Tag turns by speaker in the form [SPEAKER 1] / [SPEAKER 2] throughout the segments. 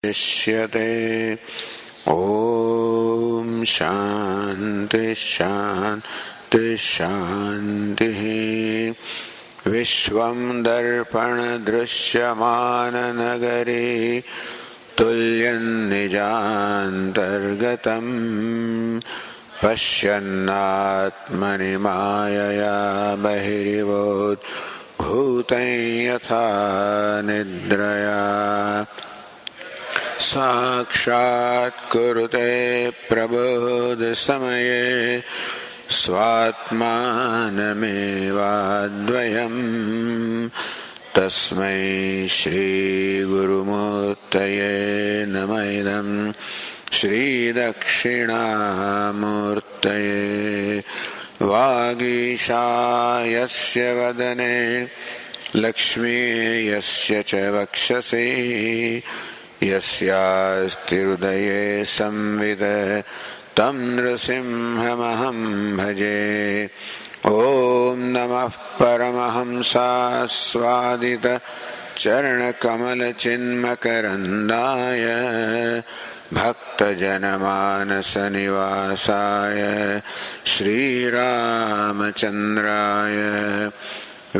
[SPEAKER 1] इष्यते। ओम शांति शांति शांतिः। विश्वं दर्पण दृश्यमान नगरे तुल्यं निजान्तर्गतम् पश्यन्नात्मनि मायया बहिरिवोद्भूतं यथा निद्रया साक्षात् कुरुते प्रबोधसमये स्वात्मानमेवाद्वयम् तस्मै श्रीगुरुमूर्तये नमः इदं श्रीदक्षिणामूर्तये। वागीशायस्य वदने लक्ष्मी यस्य च वक्षसि यस्यास्ति हृदये संविद तं नृसिंहमहं भजे। ओम नमः परमहंसास्वादित चरणकमलचिन्मकरन्दाय भक्तजनमानसनिवासाय श्रीरामचन्द्राय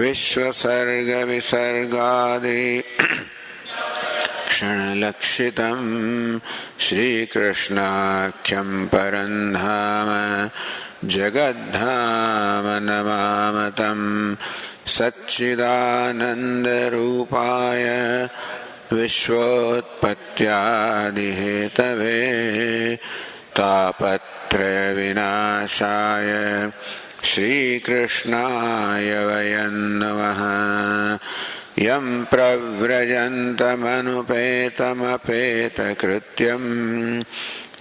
[SPEAKER 1] विश्वसर्गविसर्गादि क्षणलक्षितं श्रीकृष्णाख्यं परन्धाम जगद्धाम नमामतं सच्चिदानन्दरूपाय विश्वोत्पत्त्यादिहेतवे तापत्रयविनाशाय श्रीकृष्णाय वयं नमः। यं प्रव्रजन्तमनुपेतमपेतकृत्यं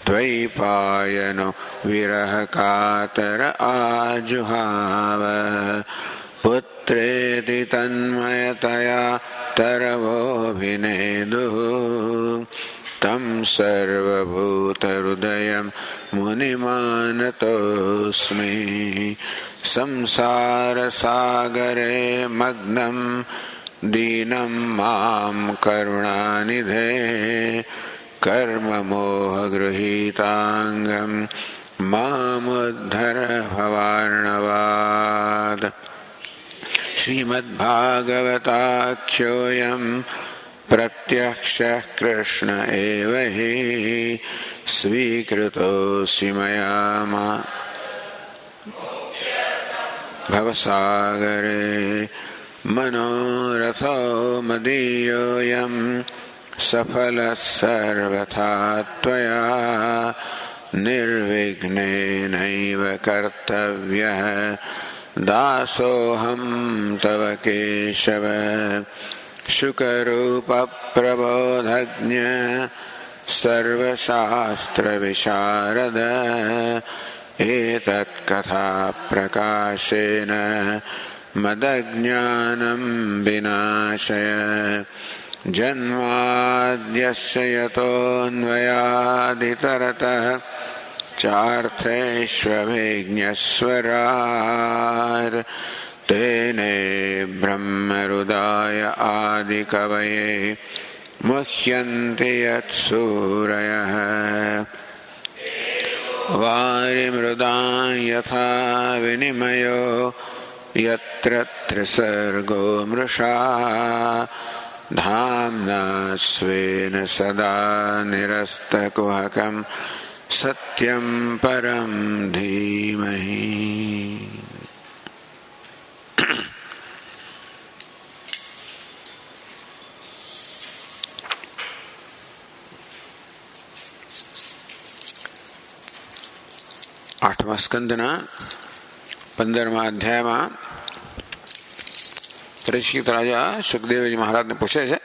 [SPEAKER 1] द्वैपायनो विरहकातर आजुहाव पुत्रेति तन्मयतया तरवोऽभिनेदुः तं सर्वभूतहृदयं मुनिमानतोऽस्मि। संसारसागरे मग्नं दीनं मां करुणानिधे कर्ममोहगृहीताङ्गं मामुद्धर भवार्णवात्। श्रीमद्भागवताख्योऽयं प्रत्यक्षः कृष्ण एव हि स्वीकृतोऽसि मया भवसागरे मनोरथो मदीयोऽयं सफलः सर्वथा त्वया निर्विघ्नेनैव कर्तव्यः दासोऽहं तव केशव। शुकरूपप्रबोधज्ञ सर्वशास्त्रविशारद एतत्कथा प्रकाशेन मदज्ञानं विनाशय। जन्माद्यस्य यतोऽन्वयादितरतः चार्थेष्वभिज्ञस्वराट् तेने ब्रह्महृदाय आदिकवये मुह्यन्ति यत्सूरयः। वारिमृदां यथा विनिमयो यत्र त्रिसर्गो मृषा धाम्ना स्वेन सदा निरस्तकुहकं सत्यं परं धीमहि। आठमा स्कंदना 15મા અધ્યાયમાં પરીક્ષિત રાજા સુખદેવજી મહારાજને પૂછે છે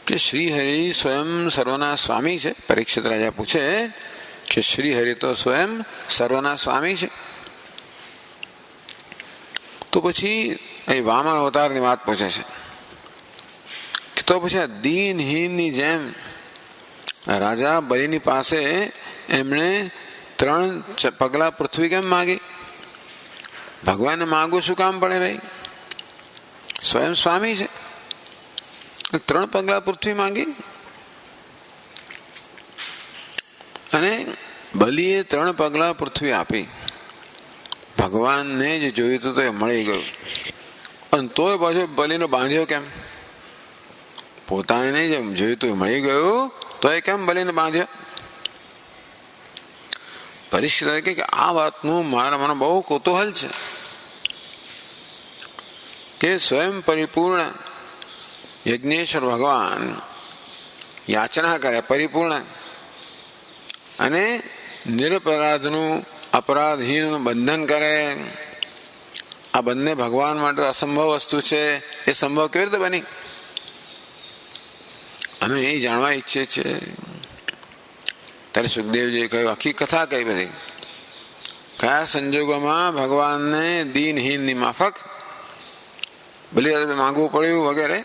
[SPEAKER 1] કે શ્રીહરિ સ્વયં સર્વના સ્વામી છે. પરીક્ષિત રાજા પૂછે કે શ્રીહરિ તો સ્વયં સર્વના સ્વામી છે, તો પછી એ વામન અવતારની વાત પૂછે છે. તો પછી આ દીનહીનની જેમ રાજા બલિની પાસે એમણે 3 પગલા પૃથ્વી કેમ માગી? ભગવાનને માગવું શું કામ પડે ભાઈ? સ્વયં સ્વામી છે. 3 પગલા પૃથ્વી માંગી અને બલિએ 3 પગલા પૃથ્વી આપી. ભગવાનને જે જોયું હતું તો એ મળી ગયું. અને તોય પાછો બલિનો બાંધ્યો કેમ? પોતાને જે જોયું હતું એ મળી ગયું તો એ કેમ બલિને બાંધ્યો? પરીક્ષિત કે આ વાતનું મારા મને બહુ કૌતૂહલ છે કે સ્વયં પરિપૂર્ણ યજ્ઞેશ્વર ભગવાન યાચના કરે પરિપૂર્ણ અને નિરપરાધનું અપરાધહીનનું બંધન કરે. આ બંને ભગવાન માટે અસંભવ વસ્તુ છે. એ સંભવ કેવી રીતે બની? અમે એ જાણવા ઈચ્છીએ છીએ. ત્યારે સુખદેવજીએ કહ્યું, આખી કથા કઈ બધી, કયા સંજોગોમાં ભગવાનને દીનહીનની માફક બલિરાજાને માંગવું પડ્યું વગેરે.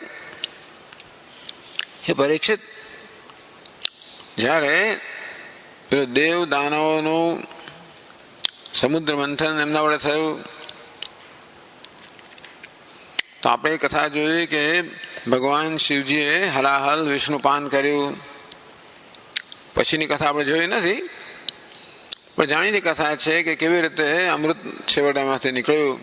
[SPEAKER 1] એ પરીક્ષિત, જ્યારે પેલો દેવ દાનવોનું સમુદ્ર મંથન એમના વડે થયું તો આપણે એ કથા જોઈ કે ભગવાન શિવજીએ હલાહલ વિષ્ણુપાન કર્યું. પછીની કથા આપણે જોઈ નથી, પણ જાણીતી કથા છે કે કેવી રીતે અમૃત છેવટામાંથી નીકળ્યું.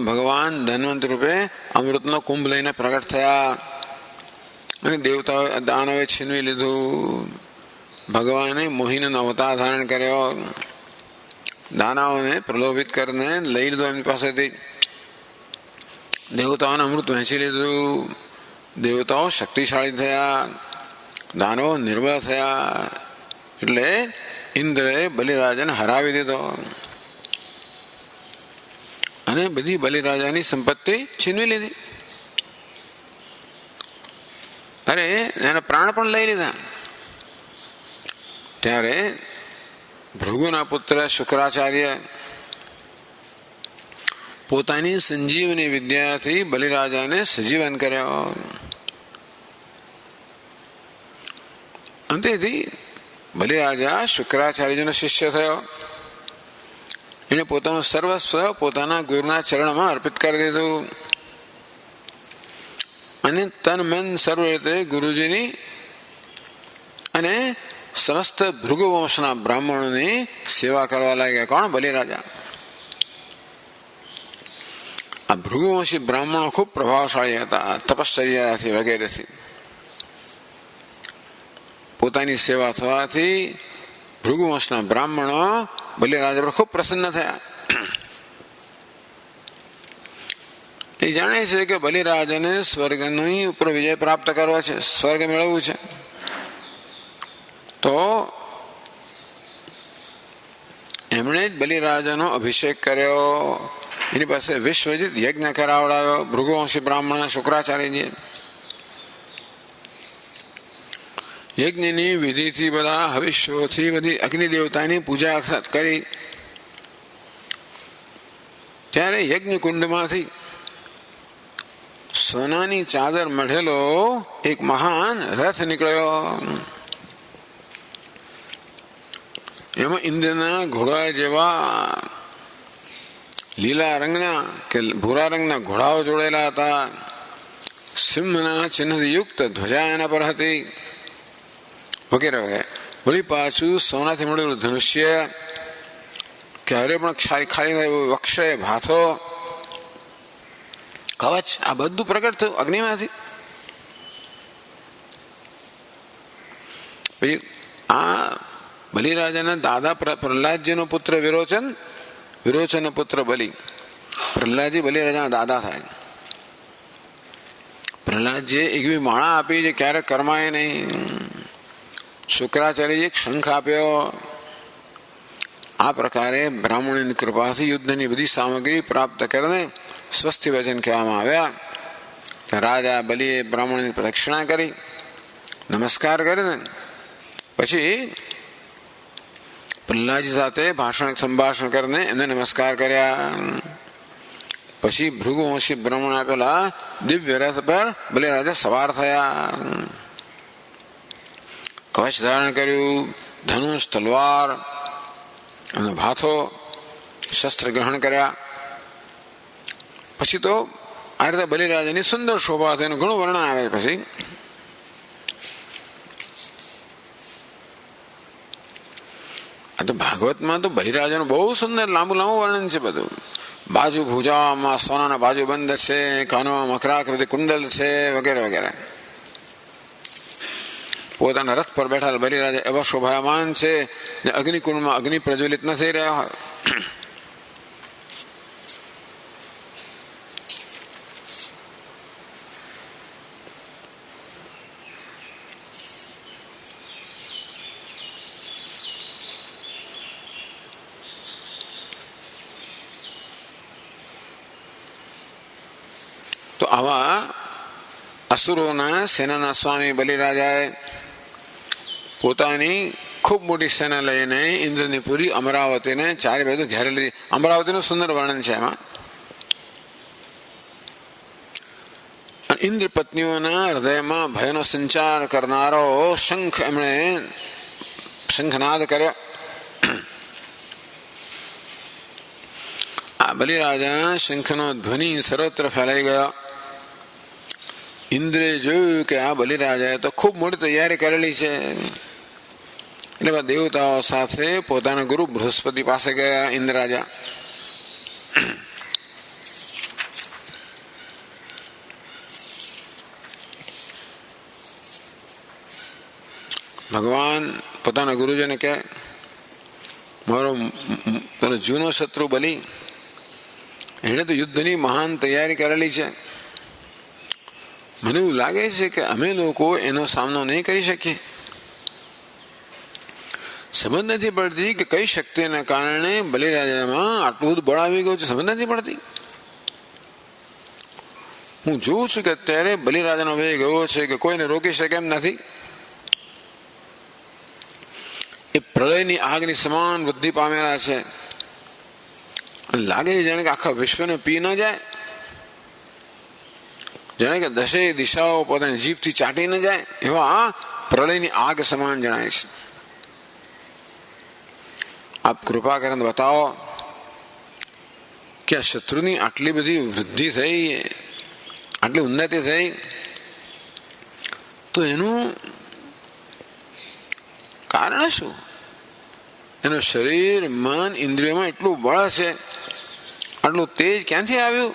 [SPEAKER 1] ભગવાન ધન્વંત રૂપે અમૃતનો કુંભ લઈને પ્રગટ થયા અને દેવતાઓ દાનવે છીનવી લીધું. ભગવાને મોહિનીનો અવતાર ધારણ કર્યો. દાનવોને પ્રલોભિત કરીને લઈ લીધો એમની પાસેથી. દેવતાઓને અમૃત વહેંચી લીધું. દેવતાઓ શક્તિશાળી થયા, દાનવો નિર્બળ થયા. એટલે ઇન્દ્રએ બલિરાજાને હરાવી દીધો અને બધી બલિરાજાની સંપત્તિ છીનવી લીધી. અરે એના પ્રાણ પણ લઈ લીધા. ત્યારે ભૃગુના પુત્ર શુક્રાચાર્ય પોતાની સંજીવની વિદ્યાથી બલિરાજાને સજીવન કર્યો. અંતેથી બલિરાજા શુક્રાચાર્યનો શિષ્ય થયો. એને પોતાનું સર્વસ્વ પોતાના ગુરુના ચરણમાં અર્પિત કરી દીધું અને તન મન સર્વ રીતે ગુરુજીની અને સમસ્ત ભૃગુ વંશના બ્રાહ્મણોની સેવા કરવા લાગ્યા. કોણ? બલિરાજા. આ ભૃગુવંશી બ્રાહ્મણો ખૂબ પ્રભાવશાળી હતા, તપશ્ચર્યાથી વગેરેથી. પોતાની સેવા થવાથી ભૃગુવંશના બ્રાહ્મણો બલિરાજા પર ખૂબ પ્રસન્ન થયા. એ જાણે છે કે બલિરાજાને સ્વર્ગની ઉપર વિજય પ્રાપ્ત કરવો છે, સ્વર્ગ મેળવવું છે. તો એમણે જ બલિરાજાનો અભિષેક કર્યો. એની પાસે વિશ્વજીત યજ્ઞ કરાવડાવ્યો ભૃગુવંશી બ્રાહ્મણ શુક્રાચાર્યજીએ. યજ્ઞની વિધિથી બધા હવિષ્યોથી બધી અગ્નિ દેવતાની પૂજા કરી. ત્યારે યજ્ઞ કુંડમાંથી સોનાની ચાદર મઢેલો એક મહાન રથ નીકળ્યો. એમાં ઇન્દ્રના ઘોડા જેવા લીલા રંગના કે ભૂરા રંગના ઘોડાઓ જોડેલા હતા. સિંહના ચિહ્નયુક્ત ધ્વજા એના પર હતી વગેરે વગેરે. વળી પાછું સોનાથી મળેલું ધનુષ્ય, ક્યારે પણ ખાલી વક્ષે ભાથો, કવચ, આ બધું પ્રગટ થયું અગ્નિમાંથી. પછી આ બલિરાજાના દાદા પ્રહલાદજીનો પુત્ર વિરોચનનો પુત્ર બલિ. પ્રહલાદજી બલિરાજાના દાદા થાય. પ્રહલાદજીએ એક બી માળા આપી જે ક્યારેક કરમાય નહીં. શુક્રાચાર્યજીએ એક શંખ આપ્યો. આ પ્રકારે બ્રાહ્મણોની કૃપાથી યુદ્ધની બધી સામગ્રી પ્રાપ્ત કરીને સ્વસ્તિ વચન કહેવામાં આવ્યા. રાજા બલિએ બ્રાહ્મણની પ્રદક્ષિણા કરી, નમસ્કાર કરીને પછી પ્રહલાદજી સાથે સંભાષણ કરીને એમને નમસ્કાર કર્યા. પછી ભૃગુવંશી બ્રાહ્મણ આપેલા દિવ્ય રથ પર બલિરાજા સવાર થયા. કવચ ધારણ કર્યું, ધનુષ, તલવાર અને ભાથો, શસ્ત્ર ગ્રહણ કર્યા. પછી તો આ રીતે બલિરાજાની સુંદર શોભા હતી, એનું ઘણું વર્ણન આવે. પછી આ તો ભાગવતમાં તો બલિરાજાનું બહુ સુંદર લાંબુ વર્ણન છે બધું. બાજુ ભુજામાં સોનાના બાજુ બંધ છે, કાનોમાં મકરાકૃતિ કુંડલ છે, વગેરે વગેરે. પોતાના રથ પર બેઠા બલિરાજા એવા શોભાયમાન છે ને અગ્નિકુંડમાં અગ્નિ પ્રજ્વલિત ન થઈ રહ્યા હોય. તો આવા અસુરોના સેનાના સ્વામી બલિરાજાએ પોતાની ખૂબ મોટી સેના લઈને ઇન્દ્રની પુરી અમરાવતીને ચારે બાજુ ઘેરી લીધી. અમરાવતીનું સુંદર વર્ણન છે એમાં. ઇન્દ્ર પત્નીઓના હૃદયમાં ભયનો સંચાર કરનારો શંખ એમણે શંખનાદ કર્યો. આ બલિરાજા શંખનો ધ્વનિ સર્વત્ર ફેલાઈ ગયો. ઇન્દ્રે જોયું કે આ બલિરાજાએ તો ખૂબ મોટી તૈયારી કરેલી છે, એટલે દેવતાઓ સાથે પોતાના ગુરુ બૃહસ્પતિ પાસે ગયા. ઇન્દ્રરાજા ભગવાન પોતાના ગુરુજીને કહે, મારો જૂનો શત્રુ બલિ, એને તો યુદ્ધની મહાન તૈયારી કરેલી છે. મને એવું લાગે છે કે અમે લોકો એનો સામનો નહીં કરી શકીએ. સમજ નથી પડતી કે કઈ શક્તિના કારણે બલિરાજામાં આટલું બધું બળ આવી ગયું છે. સમજ નથી પડતી. હું જોઉં છું કે અત્યારે બલિરાજાનો વેગ એવો છે કે કોઈને રોકી શકે એમ નથી. એ પ્રલયની આગની સમાન વૃદ્ધિ પામેલા છે. લાગે છે જાણે કે આખા વિશ્વને પી ન જાય, જાણે કે દશેય દિશાઓ પોતાની જીભથી ચાટી ન જાય, એવા આ પ્રલયની આગ સમાન જણાય છે. આપ કૃપા કરીને બતાવો કે આ શત્રુની આટલી બધી વૃદ્ધિ થઈ, આટલી ઉન્નતિ થઈ, તો એનું કારણ શું? એનું શરીર, મન, ઇન્દ્રિયોમાં એટલું બળ છે, આટલું તેજ ક્યાંથી આવ્યું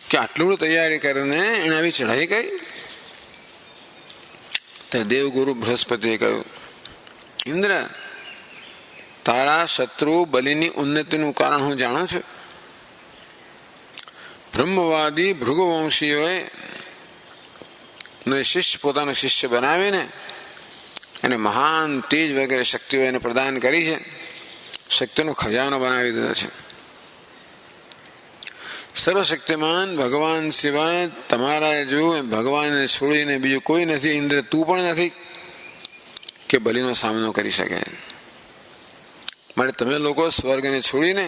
[SPEAKER 1] કે આટલું બધું તૈયારી કરીને એને આવી ચઢાઈ કરી? ત્યારે દેવગુરુ બૃહસ્પતિએ કહ્યું, ઇન્દ્ર, તારા શત્રુ બલિની ઉન્નતિનું કારણ હું જાણું છું. બ્રહ્મવાદી ભૃગુવંશીઓએ શિષ્ય પોતાનો શિષ્ય બનાવીને એને મહાન તેજ વગેરે શક્તિઓ એને પ્રદાન કરી છે. શક્તિનો ખજાનો બનાવી દીધો છે. સર્વશક્તિમાન ભગવાન સિવાય તમારા જો ભગવાનને છોડીને બીજું કોઈ નથી. ઇન્દ્ર, તું પણ નથી કે બલિનો સામનો કરી શકે. માટે તમે લોકો સ્વર્ગને છોડીને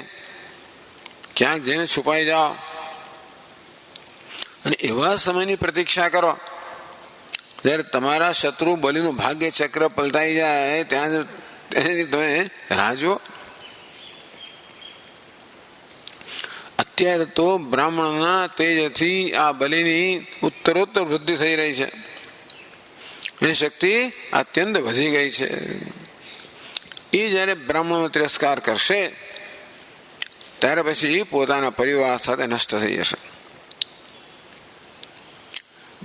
[SPEAKER 1] ક્યાંક જઈને છુપાઈ જાઓ અને એવા સમયની પ્રતીક્ષા કરો જ્યારે તમારા શત્રુ બલિનું ભાગ્ય ચક્ર પલટાઈ જાય, ત્યાં તમે રાહ જુઓ. અત્યારે તો બ્રાહ્મણના તેજથી આ બલિની ઉત્તરોત્તર વૃદ્ધિ થઈ રહી છે. એની શક્તિ અત્યંત વધી ગઈ છે. એ જયારે બ્રાહ્મણનો તિરસ્કાર કરશે ત્યારે પછી પોતાના પરિવાર સાથે નષ્ટ થઈ જશે.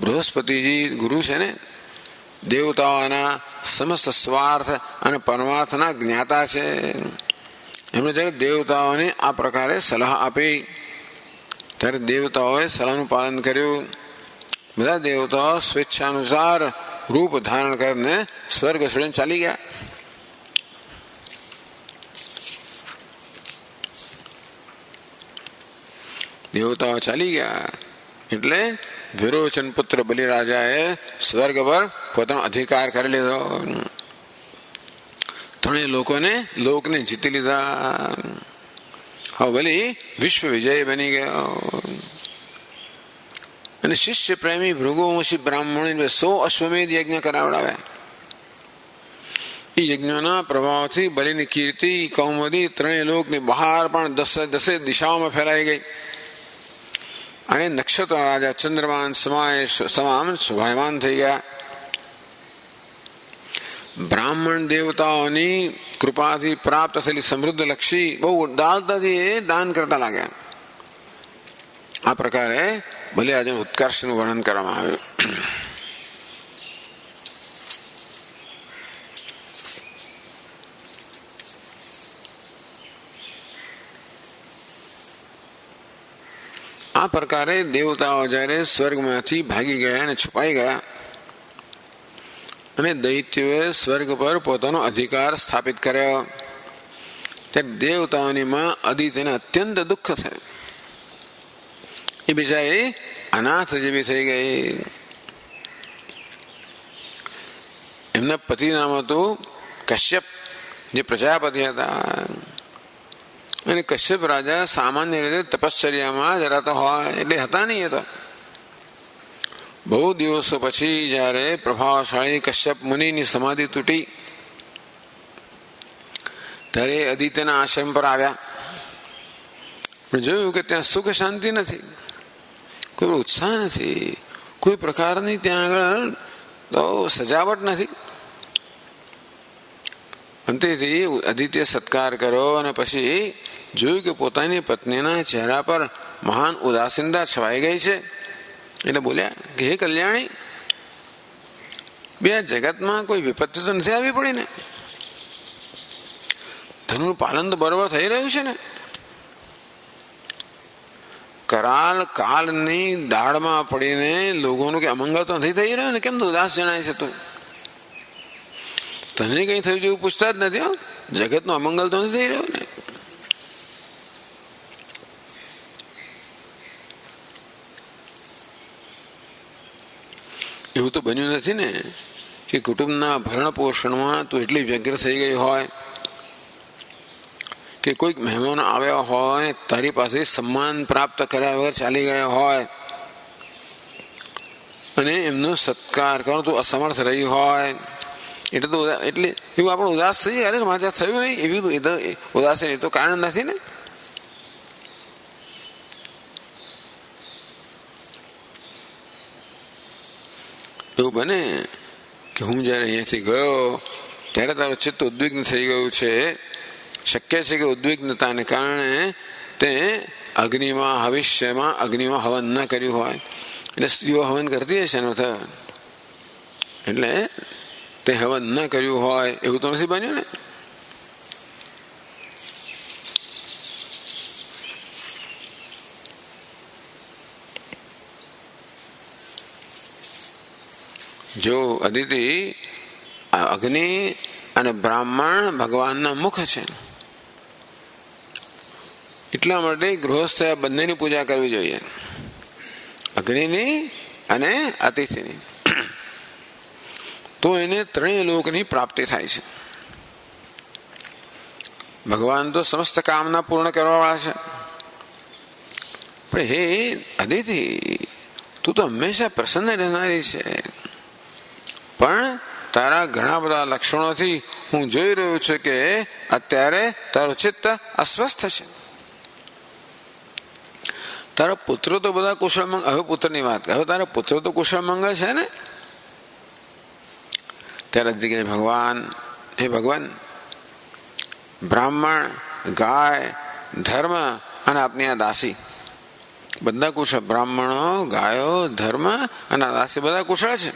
[SPEAKER 1] બૃહસ્પતિજી ગુરુ છે ને, દેવતાઓના સમસ્ત સ્વાર્થ અને પરમાર્થના જ્ઞાતા છે. એમણે જયારે દેવતાઓને આ પ્રકારે સલાહ આપી ત્યારે દેવતાઓએ સલાહનું પાલન કર્યું. બધા દેવતાઓ સ્વેચ્છાનુસાર રૂપ ધારણ કરીને સ્વર્ગ છોડીને ચાલી ગયા. દેવતાઓ ચાલી ગયા એટલે વિરોચન પુત્ર બલિરાજાએ સ્વર્ગ પર પોતાનો અધિકાર કરી લીધો. ત્રણેય લોકને જીતી લીધા. હવે બલિ વિશ્વ વિજય બની ગયો. અને શિષ્ય પ્રેમી ભૃગુવંશી બ્રાહ્મણોને 100 અશ્વમેધ યજ્ઞ કરાવડાવે. એ યજ્ઞના પ્રભાવથી બલિની કીર્તિ કૌમદી ત્રણેય લોકની બહાર પણ દસે દિશાઓમાં ફેલાઈ ગઈ. અને નક્ષત્ર રાજા ચંદ્રમાન સમાન શોભાયમાન થઈ ગયા. બ્રાહ્મણ દેવતાઓની કૃપાથી પ્રાપ્ત થયેલી સમૃદ્ધ લક્ષી બહુ ઉદારતાથી એ દાન કરતા લાગ્યા. આ પ્રકારે બલિરાજન ઉત્કર્ષનું વર્ણન કરવામાં આવ્યું. આ પ્રકારે દેવતાઓ જ્યારે સ્વર્ગમાંથી ભાગી ગયા અને છુપાઈ ગયા અને દૈત્યોએ સ્વર્ગ પર પોતાનો અધિકાર સ્થાપિત કર્યો, ત્યારે દેવતાઓની માં અદિતિને અત્યંત દુઃખ થયું. એ બિચારી અનાથ જેવી થઈ ગઈ. એમના પતિ નામ હતું કશ્યપ, જે પ્રજાપતિ હતા. અને કશ્યપ રાજા સામાન્ય રીતે તપશ્ચર્યામાં જ રહેતા હોય એટલે હતા નહીં. એ તો બહુ દિવસો પછી જ્યારે પ્રભાવશાળી કશ્યપ મુનિની સમાધિ તૂટી ત્યારે અદિત્યના આશ્રમ પર આવ્યા. પણ જોયું કે ત્યાં સુખ શાંતિ નથી, કોઈ ઉત્સાહ નથી, કોઈ પ્રકારની ત્યાં આગળ તો સજાવટ નથી. અંતેથી આદિત્ય સત્કાર કર્યો અને પછી જોયું કે પોતાની પત્નીના ચહેરા પર મહાન ઉદાસીનતા છવાઈ ગઈ છે. એટલે બોલ્યા કે હે કલ્યાણી, બે જગતમાં કોઈ વિપત્તિ તો નથી આવી પડી ને? ધનનું પાલન તો બરોબર થઈ રહ્યું છે ને? કરાલ કાલની દાળમાં પડીને લોકોનું કે અમંગળ તો નથી થઈ રહ્યું ને? કેમ ઉદાસ જણાય છે તું? તને કઈ થયું જેવું પૂછતા જ નથી. જગતનું અમંગળ તો નથી થઈ રહ્યું ને? એવું તો બન્યું નથી ને કે કુટુંબના ભરણ પોષણમાં તું એટલી વ્યગ્ર થઈ ગઈ હોય કે કોઈક મહેમાનો આવ્યા હોય તારી પાસે સન્માન પ્રાપ્ત કર્યા વગર ચાલી ગયા હોય અને એમનો સત્કાર કરવાનો તું અસમર્થ રહી હોય. એટલે એવું આપણે ઉદાસ થઈ જાય. અરે મારે થયું નહીં એવી ઉદાસ એ તો કારણ નથી ને. એવું બને કે હું જ્યારે અહીંયાથી ગયો ત્યારે તારું ચિત્ત ઉદ્વિગ્ન થઈ ગયું છે. શક્ય છે કે ઉદ્વિગ્નતાને કારણે તે અગ્નિમાં હવિષ્યમાં અગ્નિમાં હવન ન કર્યું હોય. એટલે સ્ત્રીઓ હવન કરતી હશે ને, એટલે તે હવન ન કર્યું હોય એવું તો નથી બન્યું ને. જો અદિતિ અગ્નિ અને બ્રાહ્મણ ભગવાનના મુખ છે, એટલા માટે ગૃહસ્થ બંનેની પૂજા કરવી જોઈએ, અગ્નિની અને અતિથિની. તો એને ત્રણેય લોકની પ્રાપ્તિ થાય છે. ભગવાન તો સમસ્ત કામના પૂર્ણ કરવાવાળા છે. પણ હે અદિતિ, તું તો હંમેશા પ્રસન્ન રહેનારી છે, પણ તારા ઘણા બધા લક્ષણોથી હું જોઈ રહ્યો છું કે અત્યારે તારું ચિત્ત અસ્વસ્થ છે. તારા પુત્રો તો બધા કુશળ મંગળ. હવે પુત્રની વાત, હવે તારા પુત્રો તો કુશળ મંગળ છે ને? ત્યારે જગ્યાએ ભગવાન, હે ભગવાન, બ્રાહ્મણ, ગાય, ધર્મ અને આપની આ દાસી બધા કુશળ. બ્રાહ્મણો, ગાયો, ધર્મ અને આ દાસી બધા કુશળ છે.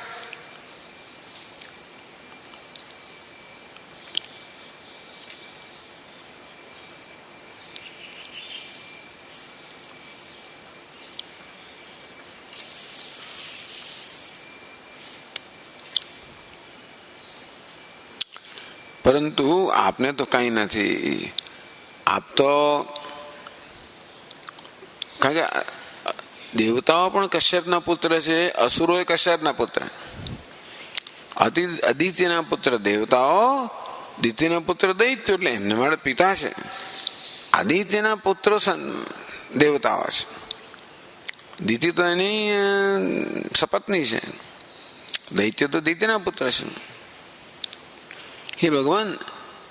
[SPEAKER 1] પરંતુ આપને તો કઈ નથી. આપ તો કારણ કે દેવતાઓ પણ કશ્યપના પુત્ર છે, અસુરો કશ્યપના પુત્ર. અદિત્યના પુત્ર દેવતાઓ, દિત્યના પુત્ર દૈત્ય, એટલે એમને મારા પિતા છે. આદિત્યના પુત્રો દેવતાઓ છે, દિતિ તો એની સપત્ની છે, દૈત્ય તો દૈત્યના પુત્ર છે. હે ભગવાન,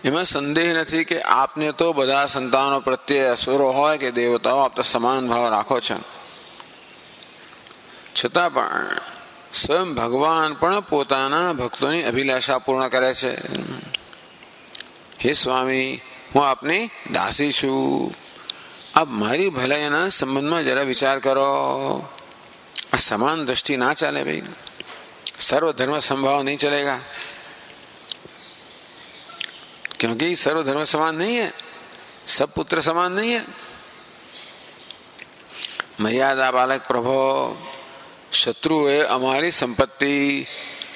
[SPEAKER 1] એમાં સંદેહ નથી કે આપને તો બધા સંતાનો પ્રત્યે અસુરો હોય કે દેવતાઓ, આપ તો સમાન ભાવ રાખો છો. છતાં પણ સ્વયં ભગવાન પણ પોતાના ભક્તોની અભિલાષા પૂર્ણ કરે છે. હે સ્વામી, હું આપની દાસી છું, આપ મારી ભલાઈના સંબંધમાં જરા વિચાર કરો. આ સમાન દ્રષ્ટિ ના ચાલે ભાઈ. सर्वधर्म संभाव नहीं चलेगा, क्योंकि सर्वधर्म समान नहीं है, सब पुत्र समान नहीं है. मर्यादा बालक प्रभो, शत्रुए અમારી સંપત્તિ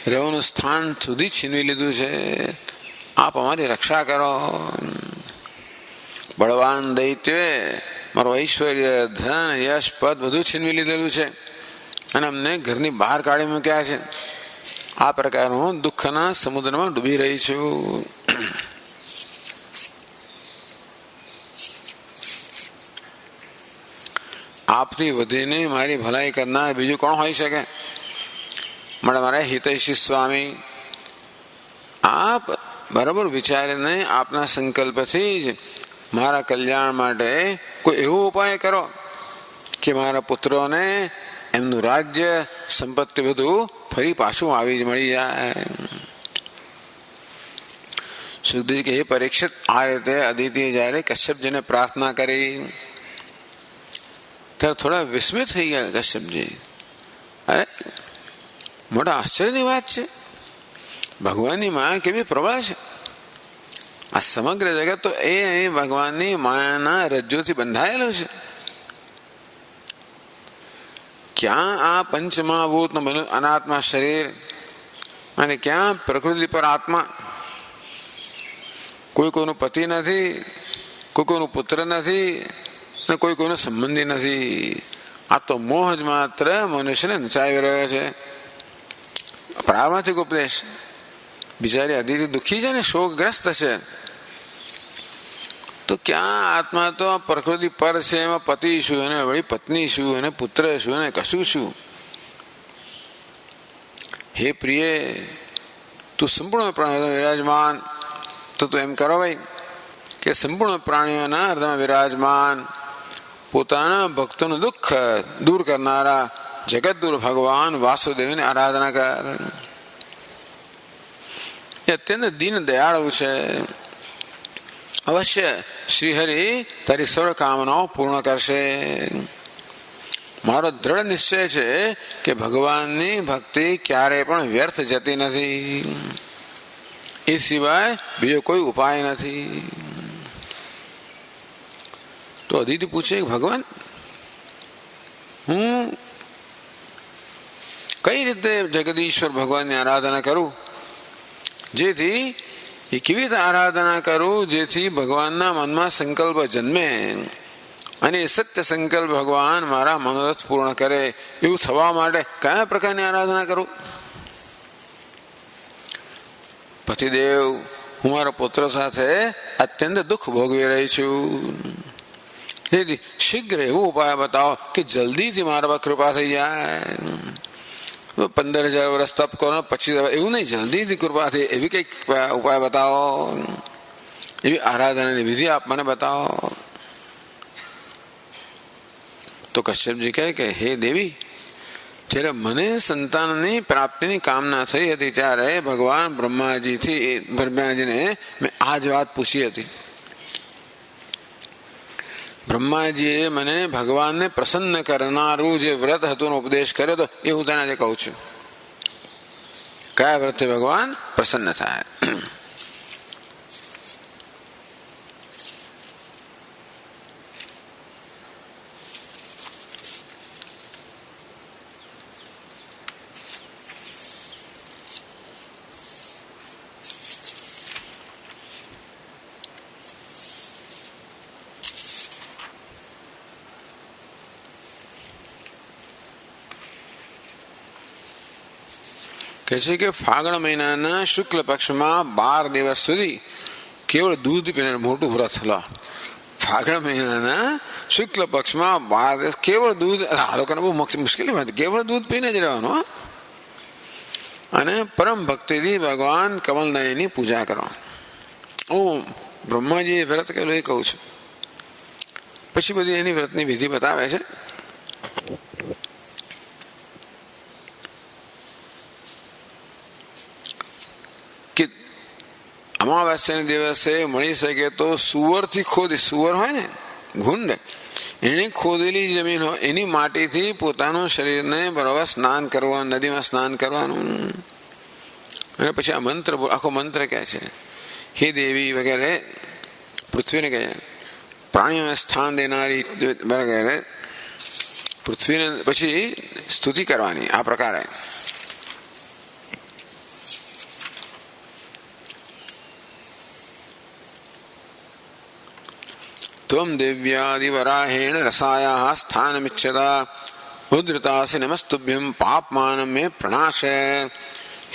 [SPEAKER 1] રહેવાનું સ્થાન સુધી છીનવી લીધું છે, આપ અમારી રક્ષા કરો. બળવાન દૈત્યએ મારું ઐશ્વર્ય, ધન, યશ, પદ બધું છીનવી લીધેલું છે અને અમને ઘરની બહાર કાઢી મૂક્યા છે. આ પ્રકાર હું દુઃખના સમુદ્રમાં ડૂબી રહી છું. આપથી વધીને મારી ભલાઈ કરનાર બીજું કોણ હોઈ શકે? મારા હિતૈષી સ્વામી, આપ બરાબર વિચારીને આપના સંકલ્પથી જ મારા કલ્યાણ માટે કોઈ એવો ઉપાય કરો કે મારા પુત્રોને એમનું રાજ્ય, સંપત્તિ બધું ફરી પાછું આવી જ મળી જાય. સુખદેવજી કે હે પરીક્ષિત, આ રીતે અદિતિએ જયારે કશ્યપજીને પ્રાર્થના કરી ત્યારે થોડા વિસ્મિત થઈ ગયા કશ્યપજી. અરે મોટા આશ્ચર્યની વાત છે, ભગવાનની માયા કેવી પ્રબળ છે. આ સમગ્ર જગત તો એ ભગવાનની માયાના રજ્જુથી બંધાયેલું છે. ક્યાં આ પંચમહાભૂત અનાત્મા શરીર અને ક્યાં પ્રકૃતિ પર આત્મા? કોઈ કોઈનું પતિ નથી, કોઈ કોઈનું પુત્ર નથી અને કોઈ કોઈનો સંબંધી નથી. આ તો મોહ જ માત્ર મનુષ્યને નચાવી રહ્યો છે. પ્રારંભિક ઉપદેશ. બિચારી અદિતિ દુઃખી છે ને, શોકગ્રસ્ત છે. તો ક્યાં આત્મા તો પ્રકૃતિ પર છે, એમાં પતિ શું અને વળી પત્ની શું અને પુત્ર શું અને કશું શું? હે પ્રિય, તું સંપૂર્ણ પ્રાણીઓ વિરાજમાન, તો તું એમ કરો ભાઈ કે સંપૂર્ણ પ્રાણીઓના હૃદયમાં વિરાજમાન, પોતાના ભક્તોનું દુઃખ દૂર કરનારા જગતગુરુ ભગવાન વાસુદેવની આરાધના કર. એ અત્યંત દીન દયાળુ છે. અવશ્ય શ્રીહરિ તારી સર્વ કામનાઓ પૂર્ણ કરશે. મારો દ્રઢ નિશ્ચય છે કે ભગવાનની ભક્તિ ક્યારેય પણ વ્યર્થ જતી નથી. એ સિવાય બીજો કોઈ ઉપાય નથી. તો અદિતિ પૂછે, ભગવાન હું કઈ રીતે જગદીશ્વર ભગવાનની આરાધના કરું, જેથી એ કેવી રીતે આરાધના કરું જેથી ભગવાનના મનમાં સંકલ્પ જન્મે અને સત્ય સંકલ્પ ભગવાન મારા મનોરથ પૂર્ણ કરે? એવું થવા માટે કયા પ્રકારની આરાધના કરું? પતિદેવ, હું મારા પુત્ર સાથે અત્યંત દુઃખ ભોગવી રહી છું, તેથી શીઘ્ર એવો ઉપાય બતાવો કે જલ્દીથી મારા પર કૃપા થઈ જાય. 15,000 વર્ષ તપ કરો, 25,000, એવું નહીં, જલ્દીથી કૃપા થઈ એવી કઈક ઉપાય બતાવો, એવી આરાધનાની વિધિ આપ મને બતાવો. તો કશ્યપજી કહે કે હે દેવી, જ્યારે મને સંતાનની પ્રાપ્તિની કામના થઈ હતી ત્યારે ભગવાન બ્રહ્માજીને મેં આ જ વાત પૂછી હતી. બ્રહ્માજીએ મને ભગવાનને પ્રસન્ન કરનારું જે વ્રત હતું એનો ઉપદેશ કર્યો હતો, એ હું તને આજે કહું છું. કયા વ્રતથી ભગવાન પ્રસન્ન થાય? કહે છે કે ફાગણ મહિનાના શુક્લ પક્ષમાં 12 દિવસ સુધી કેવળ દૂધ પીને મોટું વ્રત. ફાગણ મહિનાના શુક્લ પક્ષમાં 12 દિવસ કેવળ દૂધ, આ લોકોને બહુ મુશ્કેલી, કેવળ દૂધ પીને જ રહેવાનું અને પરમ ભક્તિથી ભગવાન કમલનયનની પૂજા કરવા. હું બ્રહ્માજી વ્રત કહેલું એ કહું છું. પછી બધી એની વ્રતની વિધિ બતાવે છે. કે અમાવાસ્યાના દિવસે મળી શકે તો સુવરથી ખોદી, સુવર હોય ને ઘૂંડ, એની ખોદેલી જમીન હોય એની માટીથી પોતાનું શરીરને બરોબર સ્નાન કરવાનું, નદીમાં સ્નાન કરવાનું. અને પછી આ મંત્ર, આખો મંત્ર કહે છે હે દેવી વગેરે, પૃથ્વીને કહે, પ્રાણીઓને સ્થાન દેનારી વગેરે પૃથ્વીને પછી સ્તુતિ કરવાની આ પ્રકારે. ત્વમ દેવ્યાદિવરાહેણ રસાયા સ્થાનમિચ્છતા ઉદ્ધતાસી નમસ્તુભ્યમ પાપમાન મે પ્રણાશે.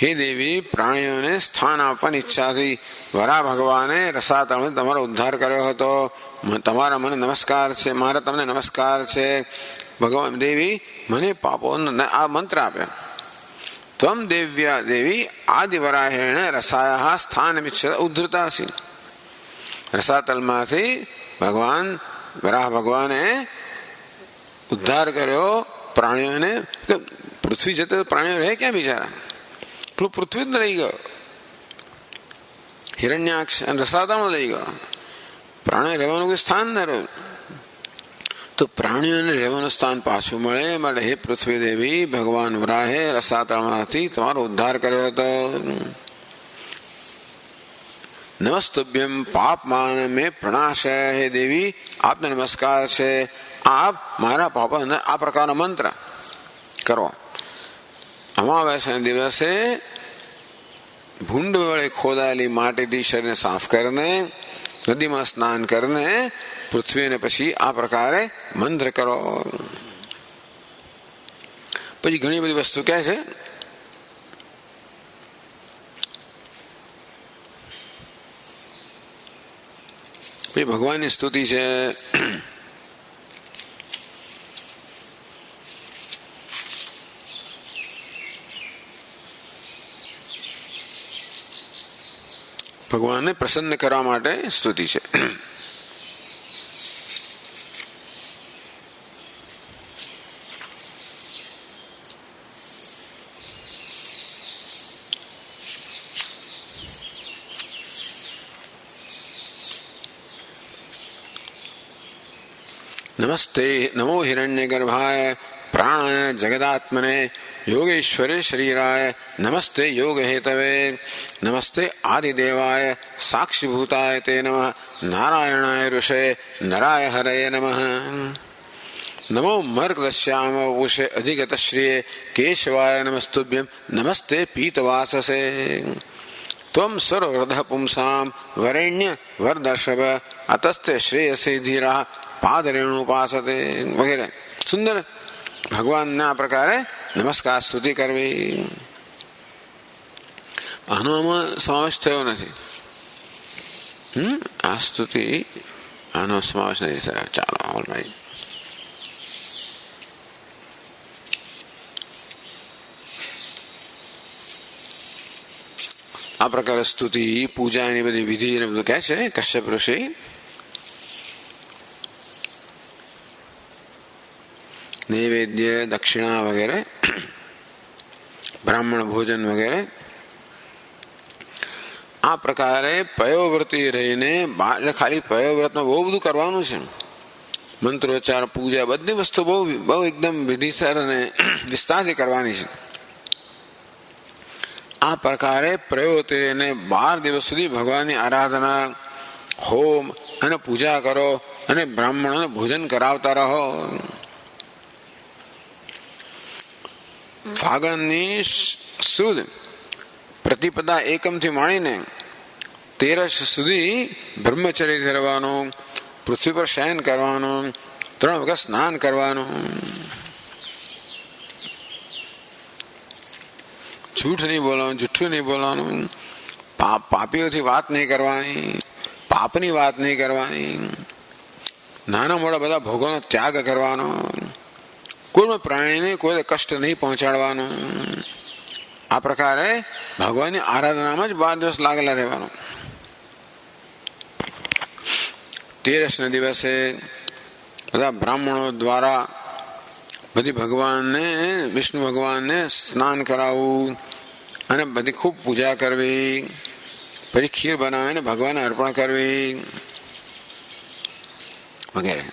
[SPEAKER 1] હે દેવી, પ્રાણીઓને સ્થાન આપવાની ઈચ્છાથી વરા ભગવાને રસાતળમાં તમારો ઉદ્ધાર કર્યો હતો. તમારા મને નમસ્કાર છે, મારા તમને નમસ્કાર છે. ભગવાન દેવી મને પાપો, આ મંત્ર આપ્યો. ત્વમ દેવ્યા દેવી આદિવરાહેણ રસાયા સ્થાનમિચ્છતા ઉદ્ધતાસી. રસાતલમાંથી ભગવાન વરાહ ભગવાને ઉદ્ધાર કર્યો પ્રાણીઓને. પૃથ્વી જતે પ્રાણીઓ રહે ક્યાં બિચારા? પૃથ્વી જ રહી ગયો. હિરણ્યાક્ષ અને રસાતળમાં લઈ ગયો. પ્રાણીઓ રહેવાનું કોઈ સ્થાન ન રહ્યું. તો પ્રાણીઓને રહેવાનું સ્થાન પાછું મળે માટે હે પૃથ્વી દેવી, ભગવાન વરાહે રસાતળમાંથી તમારો ઉદ્ધાર કર્યો હતો. નમસ્તુભ્યમ પાપમાન મે પ્રણાશ. હે દેવી, આપને નમસ્કાર છે, આપ મારા પાપ. આ પ્રકારનો મંત્ર કરો. અમાવાસ્યાના દિવસે ભૂંડ વડે ખોદાયેલી માટીથી શરીરને સાફ કરીને નદીમાં સ્નાન કરીને પૃથ્વીને પછી આ પ્રકારે મંત્ર કરો. પછી ઘણી બધી વસ્તુ કહે છે. પછી ભગવાનની સ્તુતિ છે. ભગવાનને પ્રસન્ન કરવા માટે સ્તુતિ છે. નમસ્તે નમો હિરણ્યગર્ભાય પ્રાણાય જગદાત્મને યોગેશ્વરે શરીરાય નમસ્તે યોગ હેતવે નમસ્તે આદિદેવાય સાક્ષીભૂતાય તે નમઃ નારાયણાય ઋષે નરાય હરય નમઃ નમો મર્કદશ્યામ વપુષે અધિગત શ્રીએ કેશવાય નમસ્તુભ્યમ નમસ્તે પીતવાસસે ત્વમ સર્વવૃદ્ધ પુંસામ વરેણ્ય વરદર્શભ અતસ્તે શ્રેયસે ધીરા પાદરેણુપાસતે વગેરે સુંદર ભગવાનના આ પ્રકારે નમસ્કાર સ્તુતિ કરવી. આનો આમાં સમાવેશ થયો નથી. આ સ્તુતિ આનો સમાવેશ નથી થયો. ચાલો ઓલરાઈટ. આ પ્રકારે સ્તુતિ પૂજા એની બધી વિધિ ને બધું કહે છે કશ્યપ ઋષિ. નૈવેદ્ય દક્ષિણા વગેરે, બ્રાહ્મણ ભોજન વગેરે આ પ્રકારે પયોવ્રતી રહીને ખાલી પયોવ્રતમાં બહુ બધું કરવાનું છે. મંત્રોચ્ચાર, પૂજા, બધી વસ્તુ બહુ એકદમ વિધિસર અને વિસ્તારથી કરવાની છે. આ પ્રકારે પ્રયોવ્રતી રહીને 12 દિવસ સુધી ભગવાનની આરાધના, હોમ અને પૂજા કરો અને બ્રાહ્મણોને ભોજન કરાવતા રહો. ફાગણની સુદ પ્રતિપદા એકમથી માંડીને 13 સુધી બ્રહ્મચર્ય કરવાનું, પૃથ્વી પર શયન કરવાનું, 3 વખત સ્નાન કરવાનું, જૂઠ નહીં બોલવાનું, જુઠ્ઠું નહીં બોલવાનું, પાપીઓથી વાત નહીં કરવાની, પાપની વાત નહીં કરવાની, નાના મોટા બધા ભોગોનો ત્યાગ કરવાનો, કોઈ પ્રાણીને કોઈ કષ્ટ નહીં પહોંચાડવાનું. આ પ્રકારે ભગવાનની આરાધનામાં જ 12 દિવસ લાગેલા રહેવાનું. 13 દિવસે બધા બ્રાહ્મણો દ્વારા બધી ભગવાનને, વિષ્ણુ ભગવાનને સ્નાન કરાવવું અને બધી ખૂબ પૂજા કરવી. પછી ખીર બનાવીને ભગવાનને અર્પણ કરવી વગેરે.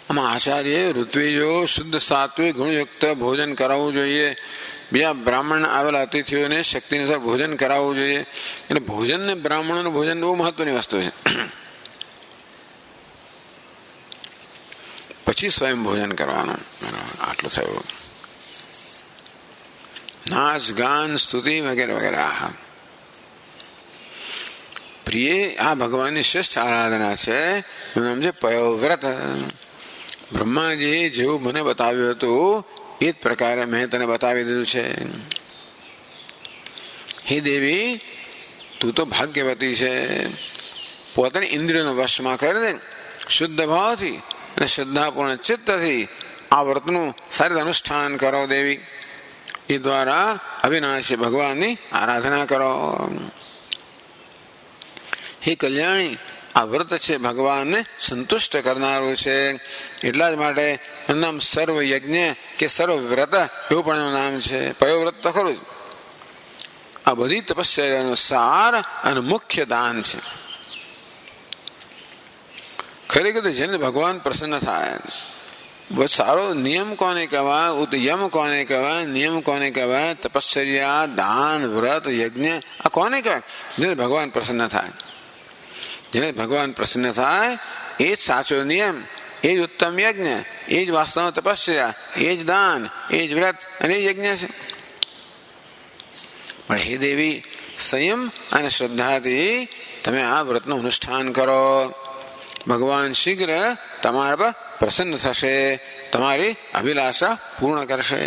[SPEAKER 1] આમાં આચાર્ય ઋત્વિજો શુદ્ધ સાત્વિક ગુણયુક્ત ભોજન કરાવવું જોઈએ. બીજા બ્રાહ્મણ આવેલા અતિથિઓને શક્તિ અનુસાર ભોજન કરાવવું જોઈએ. એટલે ભોજન ને બ્રાહ્મણોનું ભોજન બહુ મહત્વની વસ્તુ છે. પછી સ્વયં ભોજન કરવાનું. આટલું થયું. નાચ ગાન સ્તુતિ વગેરે વગેરે. પ્રિય આ ભગવાનની શ્રેષ્ઠ આરાધના છે. એનું નામ છે પયોવ્રત. બ્રહ્માજીએ જેવું મને બતાવ્યું હતું એ જ પ્રકારે મેં તને બતાવી દીધું છે. હે દેવી, તું તો ભાગ્યવતી છે. પોતાની ઇન્દ્રિયોનો વશમાં કરી દે. શુદ્ધ ભાવથી અને શ્રદ્ધાપૂર્ણ ચિત્તથી આ વ્રતનું સારી રીતે અનુષ્ઠાન કરો દેવી. એ દ્વારા અવિનાશી ભગવાનની આરાધના કરો. હે કલ્યાણી, આ વ્રત છે ભગવાનને સંતુષ્ટ કરનારું છે. એટલા જ માટે એનું નામ સર્વ યજ્ઞ કે સર્વ વ્રત એવું પણ એનું નામ છે. પયોવ્રત તો ખરું જ. આ બધી તપસ્યાનો સાર અને મુખ્ય દાન છે. ખરેખર જેને ભગવાન પ્રસન્ન થાય. બહુ સારો નિયમ કોને કહેવાય, ઉદયમ કોને કહેવાય, નિયમ કોને કહેવાય, તપશ્ચર્યા, દાન, વ્રત, યજ્ઞ આ કોને કહેવાય? જેને ભગવાન પ્રસન્ન થાય. જેને ભગવાન પ્રસન્ન થાય એ જ સાચો નિયમ, એ જ ઉત્તમ યજ્ઞ, એ જ વાસ્તવ તપસ્યા, એ જ દાન, એ જ વ્રત અને એ યજ્ઞ છે. પણ હે દેવી, સંયમ અને શ્રદ્ધાથી તમે આ વ્રતનું અનુષ્ઠાન કરો. ભગવાન શીઘ્ર તમારા પર પ્રસન્ન થશે, તમારી અભિલાષા પૂર્ણ કરશે.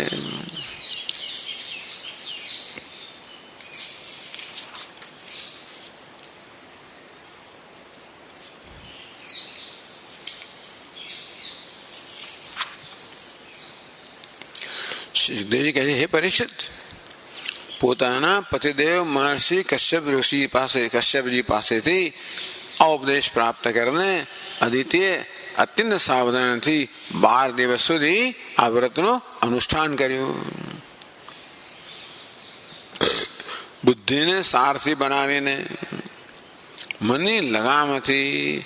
[SPEAKER 1] સુખદેવજી કહે છે, હે પરીક્ષિત, પોતાના પતિદેવ મહર્ષિ કશ્યપજી પાસેથી આ ઉપદેશ પ્રાપ્ત કરીને અદિત્ય અત્યંત સાવધાનથી 12 દિવસ સુધી આ વ્રતનું અનુષ્ઠાન કર્યું. બુદ્ધિને સારથી બનાવીને, મનની લગામથી,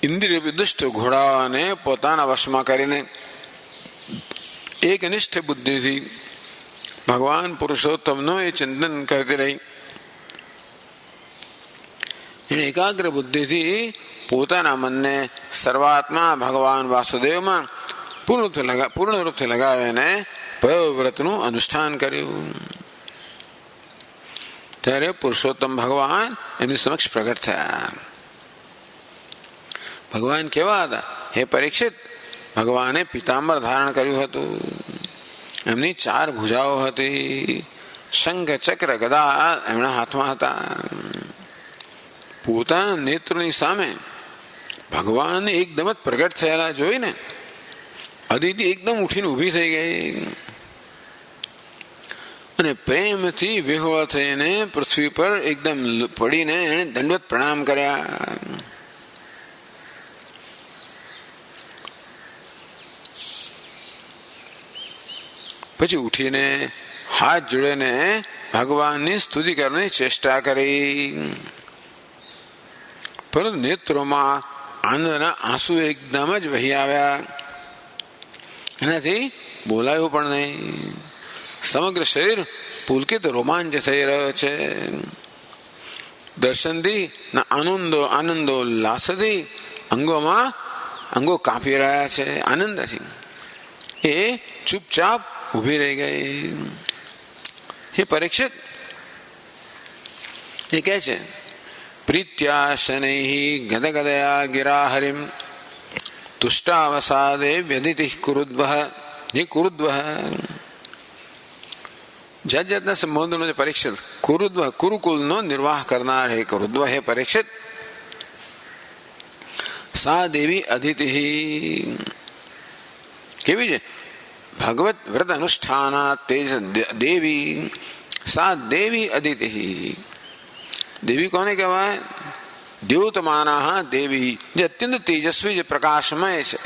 [SPEAKER 1] ઇન્દ્રિય દુષ્ટ ઘોડાઓને પોતાના વશમાં કરીને, એકનિષ્ઠ બુદ્ધિથી ભગવાન પુરુષોત્તમનો એ ચિંતન કરતી રહી. એને એકાગ્ર બુદ્ધિથી પોતાના મનને સર્વાત્મા ભગવાન વાસુદેવમાં પૂર્ણ રૂપથી લગાવીને પયોવ્રતનું અનુષ્ઠાન કર્યું. ત્યારે પુરુષોત્તમ ભગવાન એમની સમક્ષ પ્રગટ થયા. ભગવાન કેવા હતા? હે પરીક્ષિત, ભગવાને પિતાંબર ધારણ કર્યું હતું. એમની 4 ભુજાઓ હતી. શંખ ચક્ર ગદા એમના હાથમાં હતા. પોતાના નેત્રોની સામે ભગવાન એકદમ જ પ્રગટ થયેલા જોઈને અદિતિ એકદમ ઉઠીને ઊભી થઈ ગઈ અને પ્રેમથી વિહ્વળ થઈને પૃથ્વી પર એકદમ પડીને એને દંડવત પ્રણામ કર્યા. પછી ઉઠીને હાથ જોડીને ભગવાનની સ્તુતિ કરવાની ચેષ્ટા કરી. પરંતુ નેત્રોમાં આનંદના આંસુ એકદમ જ વહી આવ્યા. એનાથી બોલાયું પણ નહીં. સમગ્ર શરીર પુલકિત રોમાંચ થઈ રહ્યો છે. દર્શનથી આનંદો લાસથી અંગો કાપી રહ્યા છે. આનંદથી એ ચૂપચાપ ઉભી રહી ગઈ. હે પરીક્ષિત, એ કહે છે, પ્રીત્યા શનૈ ગદગદયા ગિરા હરિમ તુષ્ટાવસાદે વ્યદિતિ કુરુદ્વઃ. હે કુરુદ્વઃ, જાત જાતના સંબોધનો છે. પરીક્ષિત કુરુદ્વઃ, કુરુકુલનો નિર્વાહ કરનાર હે કુરુદ્વઃ. હે પરીક્ષિત, સા દેવી અદિતિ કેવી છે? ભગવત વ્રત અનુષ્ઠાના તેજ દેવી. સા દેવી અદિતિ. દેવી કોને કહેવાય? દ્યોતમાના દેવી, જે અત્યંત તેજસ્વી, જે પ્રકાશમય છે.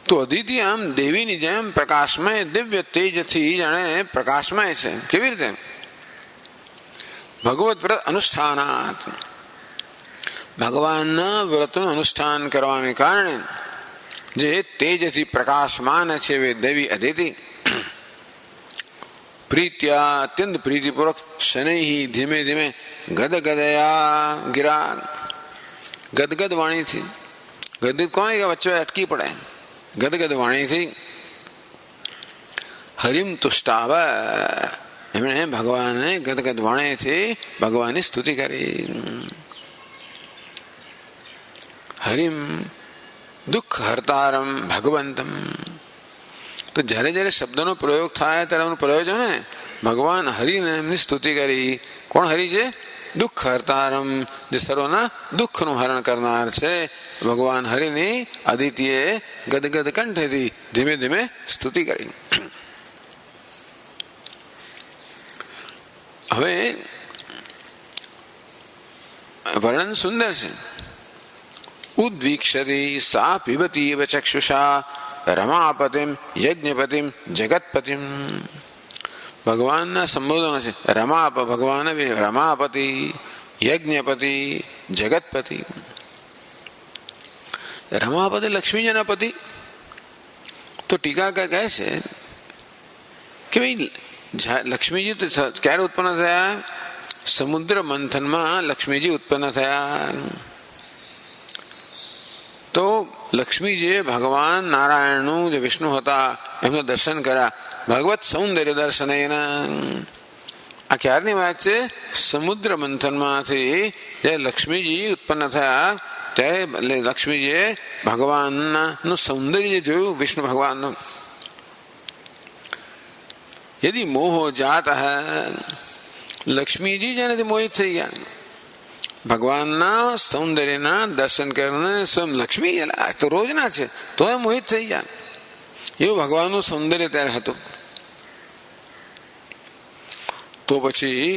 [SPEAKER 1] તો અદિતિ આમ દેવીની જેમ પ્રકાશમય દિવ્ય તેજથી જાણે પ્રકાશમય છે. કેવી રીતે? ભગવત વ્રત અનુષ્ઠાનાત, ભગવાનના વ્રતનું અનુષ્ઠાન કરવાને કારણે જે તેજથી પ્રકાશમાન છે વે દેવી અદિતિ પ્રીત્યા અત્યંત પ્રીતિપૂર્વક શનૈહી ધીમે ધીમે ગદગદયા ગિરા, ગદગદ વાણીથી, ગદગદ કોને કે વચ્ચે અટકી પડે, ગદગદ વાણીથી હરિમ તુષ્ટાવ, એમણે ભગવાનને ગદગદ વાણીથી ભગવાનની સ્તુતિ કરી. હરિમ દુઃખ હર્તારમ ભગવંતમ. તો જ્યારે જ્યારે શબ્દનો પ્રયોગ થાય ત્યારે એનું પ્રયોજન ને ભગવાન હરિને એમની સ્તુતિ કરી. કોણ હરિ છે? દુઃખ હર્તારમ, જે સર્વના દુઃખનું હરણ કરનાર છે. ભગવાન હરિની અદિતિએ ગદગદ કંઠેથી ધીમે ધીમે સ્તુતિ કરી. હવે વર્ણન સુંદર છે. ઉદ્વીક્ષતી સા પીબતી ચક્ષુષા રમાપતિમ યજ્ઞપતિમ જગતપતિમ. ભગવાનના સંબોધનો છે. ભગવાન રમાપતિ, યજ્ઞપતિ, જગતપતિ. રમાપતિ લક્ષ્મીજીના પતિ. તો ટીકાકાર કહે છે કે ભાઈ લક્ષ્મીજી ક્યારે ઉત્પન્ન થયા? સમુદ્ર મંથનમાં લક્ષ્મીજી ઉત્પન્ન થયા. તો લક્ષ્મીજીએ ભગવાન નારાયણનું જે વિષ્ણુ હતા એમનું દર્શન કર્યા. ભગવત સૌંદર્ય દર્શન. આ ક્યારની વાત છે? સમુદ્ર મંથનમાંથી જ્યારે લક્ષ્મીજી ઉત્પન્ન થયા ત્યારે લક્ષ્મીજીએ ભગવાનનું સૌંદર્ય જોયું, વિષ્ણુ ભગવાનનું. યદિ મોહો જાત હૈ, લક્ષ્મીજી જેનાથી મોહિત થઈ ગયા, ભગવાનના સૌંદર્યના દર્શન કરીને સ્વયં લક્ષ્મી તો રોજના છે તો એ મોહિત થઈ ગયા. એવું ભગવાનનું સૌંદર્ય ત્યારે હતું. તો પછી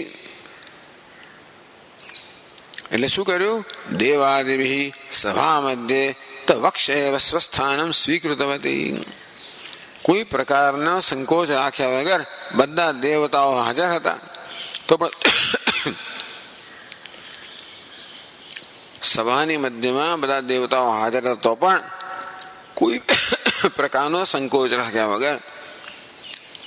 [SPEAKER 1] એટલે શું કર્યું? દેવાદેવી સભા મધ્યે તવક્ષેવ સ્વસ્થાનમ સ્વીકૃતવતી. કોઈ પ્રકારનો સંકોચ રાખ્યા વગર બધા દેવતાઓ હાજર હતા. તો પણ સભાની મધ્યમાં બધા દેવતાઓ હાજર હતા તો પણ કોઈ પ્રકારનો સંકોચ રાખ્યા વગર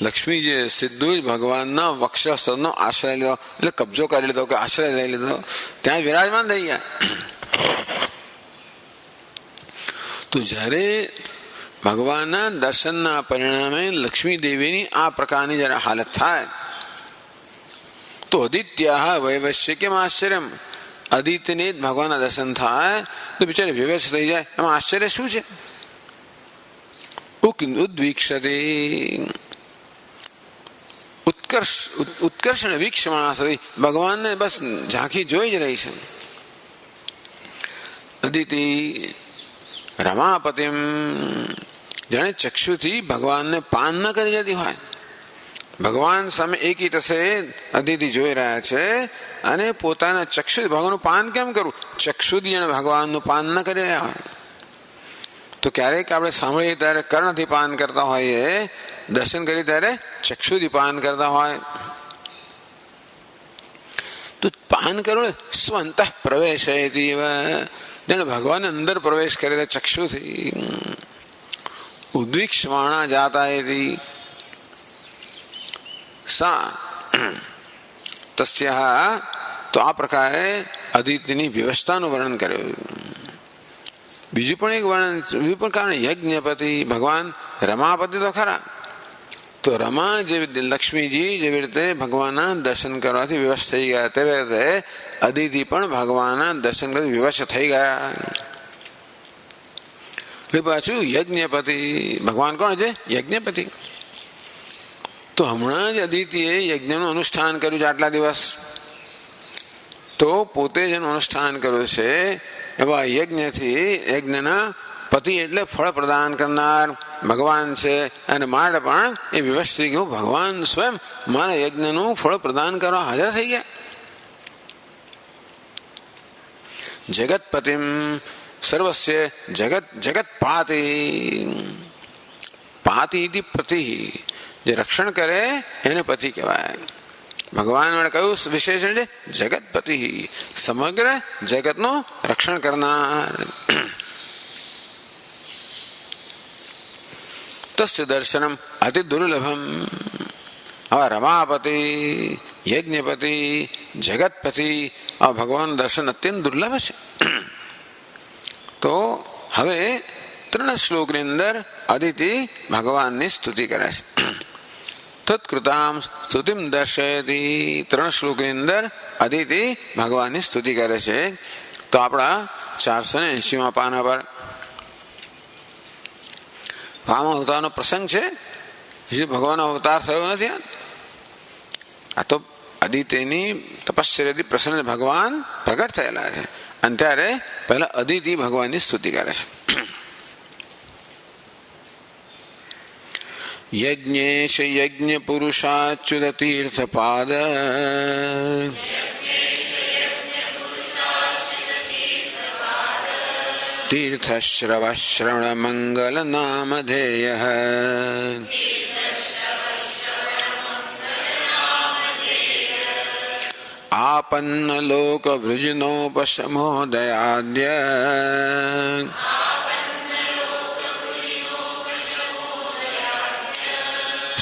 [SPEAKER 1] લક્ષ્મીજીએ સીધું જ ભગવાનના વક્ષસ્થળનો આશ્રય લીધો, એટલે કબજો કરી લીધો કે આશ્રય લઈ લીધો, ત્યાં વિરાજમાન થઈ ગયા. તો જ્યારે ભગવાનના દર્શનના પરિણામે લક્ષ્મી દેવીની આ પ્રકારની જયારે હાલત થાય તો અદિત્યા વૈવશ્ય કેમ આશ્ચર્યમ, અદિત્યને જ ભગવાનના દર્શન થાય તો બિચારી વિવશ થઈ જાય. એમાં આશ્ચર્ય શું છે? ઉદ્વીક્ષતી ઉત્કર્ષણ વીક્ષમાણા સતી, ભગવાનને બસ ઝાંખી જોઈ જ રહી છે. અદિતિ રમાપતિમ, જાણે ચક્ષુથી ભગવાનને પાન ન કરી જતી હોય. ભગવાન સામે એકી ટસે અદિતિ જોઈ રહ્યા છે અને પોતાના ચક્ષુ ભગવાનનું પાન કેમ કરવું? ચક્ષુથી જાણે ભગવાનનું પાન ન કરી રહ્યા હોય. તો ક્યારેક આપણે સાંભળીએ ત્યારે કર્ણથી પાન કરતા હોઈએ, દર્શન કરીએ ત્યારે ચક્ષુથી પાન કરતા હોય. તો પાન કરો સ્વંત પ્રવેશ, જેને ભગવાન અંદર પ્રવેશ કરે ચક્ષુથી. ઉદ્વીક્ષમાણા જાતા સા તસ્યા, તો આ પ્રકારે અદિતિની વ્યવસ્થાનું વર્ણન કર્યું. બીજું પણ એક વર્ણન, બીજું પણ કારણ યજ્ઞપતિ, ભગવાન રમાપતિ તો ખરા. તો રમા જેવી લક્ષ્મીજી જેવી રીતે ભગવાનના દર્શન કરવાથી વિવશ થઈ ગયા તેવી રીતે અદિતિ પણ ભગવાનના દર્શન કરવાથી વિવશ થઈ ગયા. પાછું યજ્ઞપતિ, ભગવાન કોણ છે? યજ્ઞપતિ. તો હમણાં જ અદિતિએ યજ્ઞનું અનુષ્ઠાન કર્યું છે આટલા દિવસ. તો પોતે જેનું અનુષ્ઠાન કર્યું છે એવા યજ્ઞથી, યજ્ઞના પતિ એટલે ફળ પ્રદાન કરનાર ભગવાન છે, અને માટે પણ એ વિવશ થઈ ગયું. ભગવાન સ્વયં મારા યજ્ઞનું ફળ પ્રદાન કરવા હાજર થઈ ગયા. જગતપતિમ સર્વસ્ય જગત જગતપાતિ, પાતિ ઇતિ પતિ, જે રક્ષણ કરે એને પતિ કહેવાય. ભગવાન વડે કયું વિશેષણ છે? જગતપતિ, સમગ્ર જગતનું રક્ષણ કરનાર. તસ્ય દર્શનમ અતિ દુર્લભમ. હવે રમાપતિ, યજ્ઞપતિ, જગતપતિ, આ ભગવાનનું દર્શન અત્યંત દુર્લભ છે. તો હવે 3 શ્લોકની અંદર અદિતિ ભગવાનની સ્તુતિ કરે છે. તત્કૃતામ સ્તુતિમ દર્શયતી, 3 શ્લોકની અંદર અદિતિ ભગવાનની સ્તુતિ કરે છે. તો આપણા 480 પાના પર વામન અવતારનો પ્રસંગ છે. હજી ભગવાનનો અવતાર થયો નથી. આ તો અદિતિની તપશ્ચર્યાથી પ્રસન્ન ભગવાન પ્રગટ થયેલા છે. અને ત્યારે પહેલા અદિતિ ભગવાનની સ્તુતિ કરે છે. યજ્ઞેશ યજ્ઞ પુરુષાચ્યુત તીર્થપાદ, તીર્થશ્રવ શ્રવણ મંગલ નામધેય, આપન્ન લોક વૃજનોપશમોદયાદ્ય,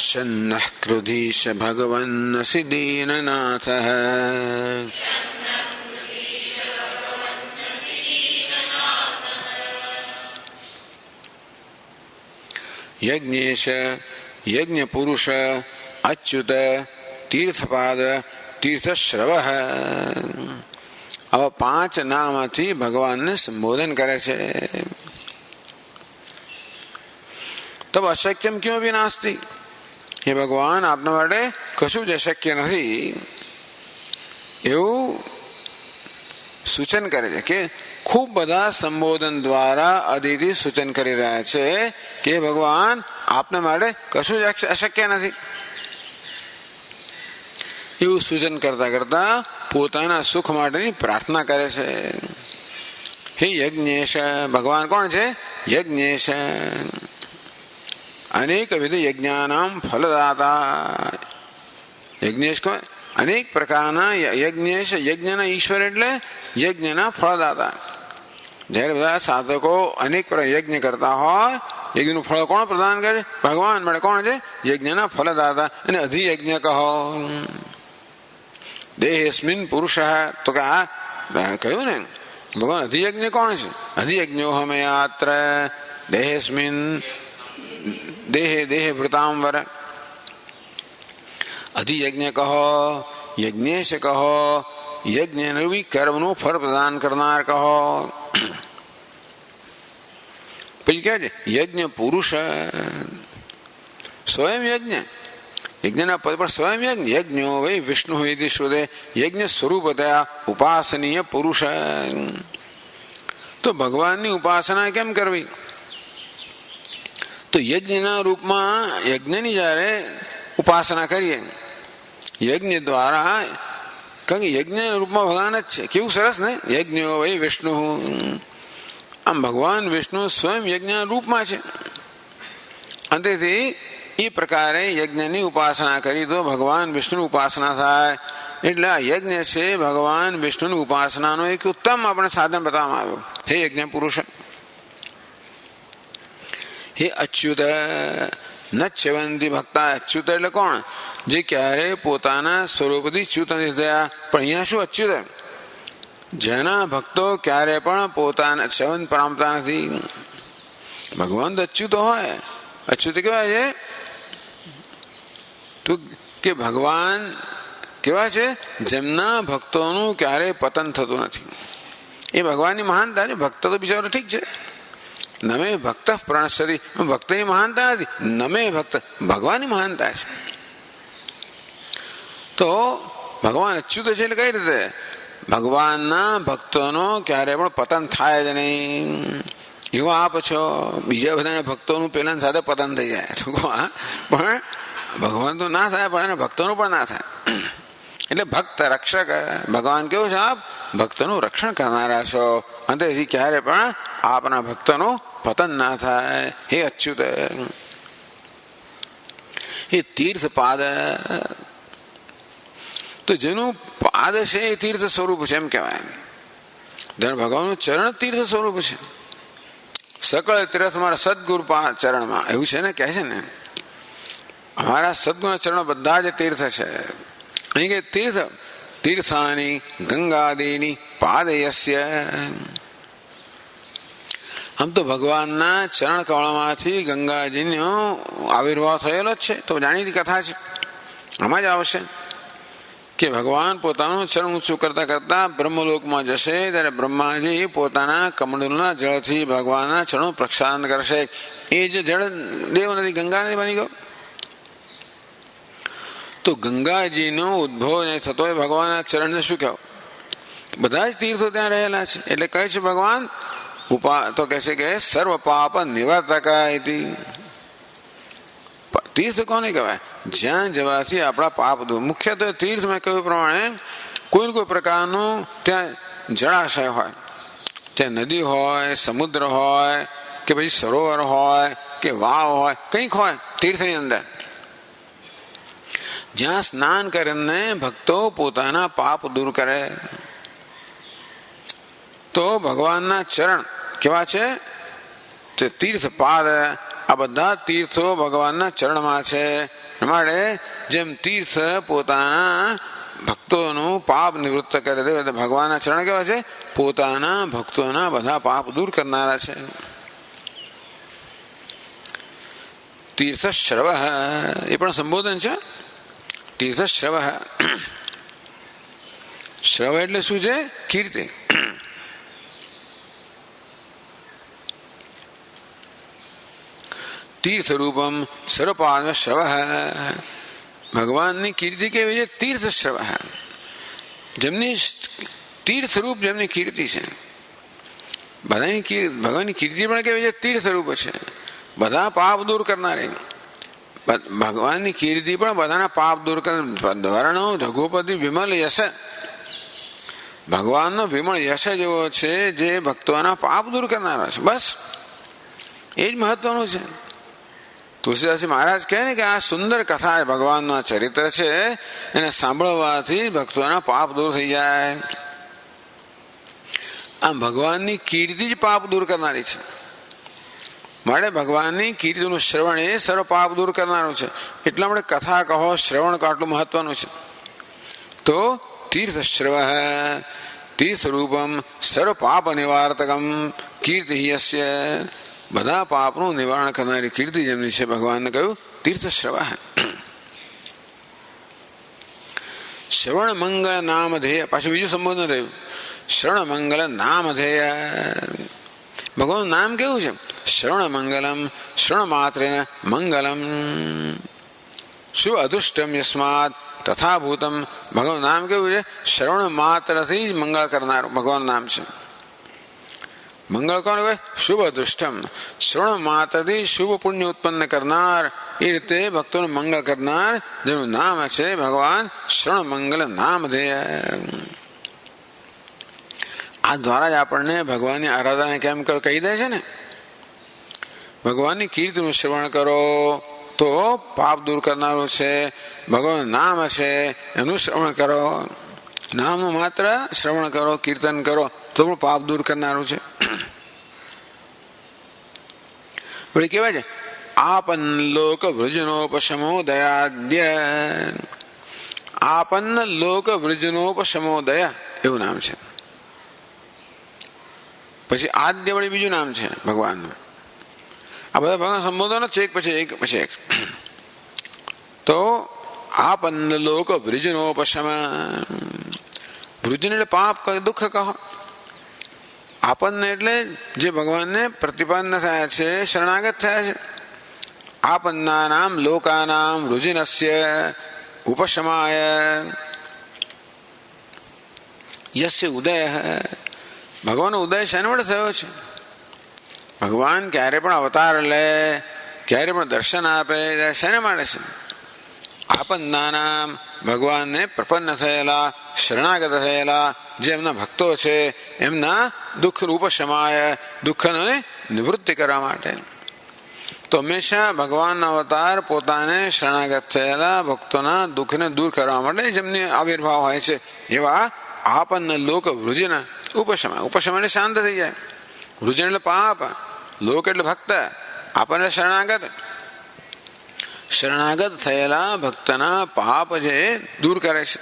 [SPEAKER 1] શન્નઃ ક્રુધીશ ભગવન્નસી દીનનાથ. યજ્ઞેશ યજ્ઞ પુરુષ અચ્યુત તીર્થપાદ તીર્થશ્રવ. આવા 5 નામથી ભગવાનને સંબોધન કરે છે. તબ અશક્યમ કિમપી નાસ્તિ, હે ભગવાન આપના માટે કશું જ અશક્ય નથી એવું સૂચન કરે છે. કે ખૂબ બધા સંબોધન દ્વારા અદિતિ સૂચન કરી રહ્યા છે કે ભગવાન આપના માટે કશું જ અશક્ય નથી એવું સૂચન કરતા કરતા પોતાના સુખ માટેની પ્રાર્થના કરે છે. હે યજ્ઞેશ, ભગવાન કોણ છે? યજ્ઞેશ, અનેકવિધ યજ્ઞાનામ ફલદાતા. યજ્ઞેશ કોણ? અનેક પ્રકારના યજ્ઞેશ, યજ્ઞના ઈશ્વર એટલે યજ્ઞના ફળદાતા. જ્યારે બધા સાધકો અનેક યજ્ઞ કરતા હોય, યજ્ઞનું ફળ કોણ પ્રદાન કરે? ભગવાન મળે. કોણ છે? યજ્ઞના ફલદાતા. અને અધિયજ્ઞ કહો. દેહેસ્મિન પુરુષ. તો કે આ કહ્યું ને ભગવાન અધિયજ્ઞ કોણ છે? અધિયજ્ઞોહમયાત્ર દેહેસ્મિન દેહે દેહ ભૃતાંબર. અધિયજ્ઞ કહો, યજ્ઞેશ કહો, યજ્ઞ કર્મનું ફળ પ્રદાન કરનાર કહો. પછી કહે છે યજ્ઞ પુરુષ, સ્વયં યજ્ઞ. યજ્ઞના પદ પર સ્વયં યજ્ઞ. યજ્ઞો વૈ વિષ્ણુ ઇતિ શ્રુતે યજ્ઞ સ્વરૂપતયા ઉપાસનીય પુરુષ. તો ભગવાનની ઉપાસના કેમ કરવી? તો યજ્ઞના રૂપમાં યજ્ઞની જ્યારે ઉપાસના કરીએ યજ્ઞ દ્વારા, કારણ કે યજ્ઞના રૂપમાં ભગવાન જ છે. કેવું સરસ ને! યજ્ઞો વૈ વિષ્ણુ. આમ ભગવાન વિષ્ણુ સ્વયં યજ્ઞના રૂપમાં છે. અંતેથી એ પ્રકારે યજ્ઞની ઉપાસના કરી તો ભગવાન વિષ્ણુની ઉપાસના થાય. એટલે આ યજ્ઞ છે ભગવાન વિષ્ણુની ઉપાસનાનો એક ઉત્તમ આપણે સાધન બતાવવામાં આવ્યું. હે યજ્ઞ પુરુષ. હે અચ્યુત, ન ચ્યવંતી ભક્તા. અચ્યુત એટલે કોણ? જે ક્યારે પોતાના સ્વરૂપથી ચ્યુત નથી થયા. પણ અહીંયા શું અચ્યુત? જેના ભક્તો ક્યારે પણ પોતાના ચ્યવન પામતા નથી. ભગવાન તો અચ્યુત હોય. અચ્યુત કેવા છે? તો કે ભગવાન કેવા છે? જેમના ભક્તોનું ક્યારે પતન થતું નથી. એ ભગવાનની મહાનતા છે. ભક્ત તો બિચારો ઠીક છે. નમે ભક્ત પ્રણશ્યતિ. ભક્તની મહાનતા નથી, નમે ભક્ત ભગવાનની મહાનતા છે. તો ભગવાન અચ્યુત છે એટલે કઈ રીતે? ભગવાનના ભક્તોનો ક્યારે પણ પતન થાય જ નહીં. એવો આપ છો. બીજા બધાના ભક્તોનું પેલા સાથે પતન થઈ જાય પણ ભગવાન તો ના થાય, પણ એના ભક્તોનું પણ ના થાય. એટલે ભક્ત રક્ષક ભગવાન કેવું છે? આપ ભક્તનું રક્ષણ કરનારા છો. અંતેથી ક્યારે પણ આપના ભક્તનું પતન ના થાય. હે અચ્યુત. એ તીર્થ પાદ. તો જેનું પાદ છે એ તીર્થ સ્વરૂપ છે એમ કહેવાય. ભગવાનનું ચરણ તીર્થ સ્વરૂપ છે. સકળ તીર્થ મારા સદગુરુ ચરણમાં, એવું છે ને, કહે છે ને, અમારા સદગુરુના ચરણ બધા જ તીર્થ છે. અહીં કે તીર્થ તીર્થાની ગંગાદિની પાદયસ્ય. આમ તો ભગવાનના ચરણ કમળમાંથી ગંગાજીનો આવિર્ભાવ થયેલો જ છે, તો જાણીતી કથા છે. આમાં જ આવશે કે ભગવાન પોતાનું ચરણ ઊંચું કરતા કરતા બ્રહ્મલોકમાં જશે ત્યારે બ્રહ્માજી પોતાના કમંડલના જળથી ભગવાનના ચરણો પ્રક્ષાલન કરશે. એ જે જળ દેવ નથી, ગંગા નદી બની ગયો. તો ગંગાજીનો ઉદ્ભવ નહીં થતો હોય ભગવાનના ચરણને શું કહેવું? બધા જ તીર્થો ત્યાં રહેલા છે. એટલે કહે છે ભગવાન તો કહે છે કે સર્વ પાપ નિવાર્તક. તીર્થ કોને કહેવાય? જ્યાં જવાથી આપણા પાપ દૂર. મુખ્યત્વે તીર્થ મેં કહ્યું પ્રમાણે કોઈ કોઈ પ્રકારનું ત્યાં જળાશય હોય, ત્યાં નદી હોય, સમુદ્ર હોય, કે પછી સરોવર હોય, કે વાવ હોય, કંઈક હોય તીર્થની અંદર, જ્યાં સ્નાન કરીને ભક્તો પોતાના પાપ દૂર કરે. તો ભગવાનના ચરણ કેવા છે? તે તીર્થ પાદ. આ બધા તીર્થો ભગવાનના ચરણમાં છે. માટે જેમ તીર્થ પોતાના ભક્તોનું પાપ નિવૃત્ત કરે છે, ભગવાનના ચરણ કેવા છે? પોતાના ભક્તોના બધા પાપ દૂર કરનારા છે. તીર્થ શ્રવ એ પણ સંબોધન છે. તીર્થ શ્રવ. શ્રવ એટલે શું છે? કીર્તિ. તીર્થ રૂપમ સર્વપાદ શ્રવ. ભગવાનની કીર્તિ કેવી છે? તીર્થ શ્રવ. જેમની તીર્થ રૂપ જેમની કીર્તિ છે. બધાની ભગવાનની કીર્તિ પણ કેવી છે? તીર્થ રૂપ છે. બધા પાપ દૂર કરનારી ભગવાનની કીર્તિ પણ બધાના પાપ દૂર કરે. વર્ણો રઘુપતિ વિમલ યશ. ભગવાનનો વિમળ યશ જેવો છે જે ભક્તોના પાપ દૂર કરનારા છે. બસ એ જ મહત્વનું છે. તુલસીદાસજી મહારાજ કહે ને કે આ સુંદર કથા ભગવાનનું ચરિત્ર છે, એને સાંભળવાથી ભક્તોના પાપ દૂર થઈ જાય. આમ ભગવાનની કીર્તિ જ પાપ દૂર કરનારી છે. માટે ભગવાનની કીર્તિનું શ્રવણ એ સર્વ પાપ દૂર કરનારું છે. એટલા માટે કથા કહો, શ્રવણ કહો આટલું મહત્વનું છે. તો તીર્થ શ્રવ તીર્થ રૂપમ સર્વ પાપ નિવાર્તકમ કીર્તિ યસ્ય. બધા પાપનું નિવારણ કરનારી કીર્તિ જેમની છે ભગવાનને કહ્યું તીર્થ શ્રવ. શ્રવણ મંગળ નામ ધેય. પાછું બીજું સંબોધન થયું. શ્રવણ મંગળ નામ ધેય. ભગવાનનું નામ કેવું છે? શ્રવણ મંગલમ. શ્રવણ માત્ર મંગલમ. શું અદૃષ્ટમ યસ્માત તથા ભૂતમ. ભગવાનનું નામ કેવું છે? શ્રવણ માત્રથી જ મંગળ કરનાર ભગવાનનું નામ છે. મંગળ કોણ કહે? શુભ દુષ્ટમ. શ્રવણ માત્રથી શુભ પુણ્ય ઉત્પન્ન કરનાર, એ રીતે ભક્તોને મંગળ કરનાર જેનું નામ છે ભગવાન શ્રવણ મંગલ નામ ધેય. આ દ્વારા જ આપણને ભગવાનની આરાધના કેમ કરો કહી દે છે ને. ભગવાનની કીર્તિનું શ્રવણ કરો તો પાપ દૂર કરનારું છે. ભગવાનનું નામ છે એનું શ્રવણ કરો. નામનું માત્ર શ્રવણ કરો, કીર્તન કરો તો પણ પાપ દૂર કરનારું છે. વળી કેવાય છે આપન લોક વૃજનોપશમોદયાદ્ય. આપન લોક વૃજનોપશમોદય એવું નામ છે. પછી આદ્ય વળી બીજું નામ છે ભગવાનનું. આ બધા ભગવાન સંબોધનો છે એક પછી એક પછી એક. તો આપન લોક વૃજનોપશમ. વૃજન એટલે પાપ દુઃખ કહો. આપન્ન એટલે જે ભગવાનને પ્રતિપન્ન થયા છે, શરણાગત થયા છે. આપન્ના નામ લોકાનામ વૃજનસ્ય ઉપશમાય યસ્ય ઉદય. ભગવાનનો ઉદય શેના માટે થયો છે? ભગવાન ક્યારે પણ અવતાર લે, ક્યારે પણ દર્શન આપે, શેના માટે છે? આપન્ના નામ ભગવાનને પ્રપન્ન થયેલા, શરણાગત થયેલા જે એમના ભક્તો છે એમના દુઃખ ઉપશમાય, દુઃખને નિવૃત્તિ કરવા માટે. તો હંમેશા ભગવાનના અવતાર પોતાને શરણાગત થયેલા ભક્તોના દુઃખને દૂર કરવા માટે જેમની આવિર્ભાવ હોય છે. એવા આપન્ન લોક વૃજન ઉપશમ. ઉપશમ એટલે શાંત થઈ જાય. વૃજન એટલે પાપ, લોક એટલે ભક્ત, આપણને શરણાગત. શરણાગત થયેલા ભક્તના પાપ જે દૂર કરે છે,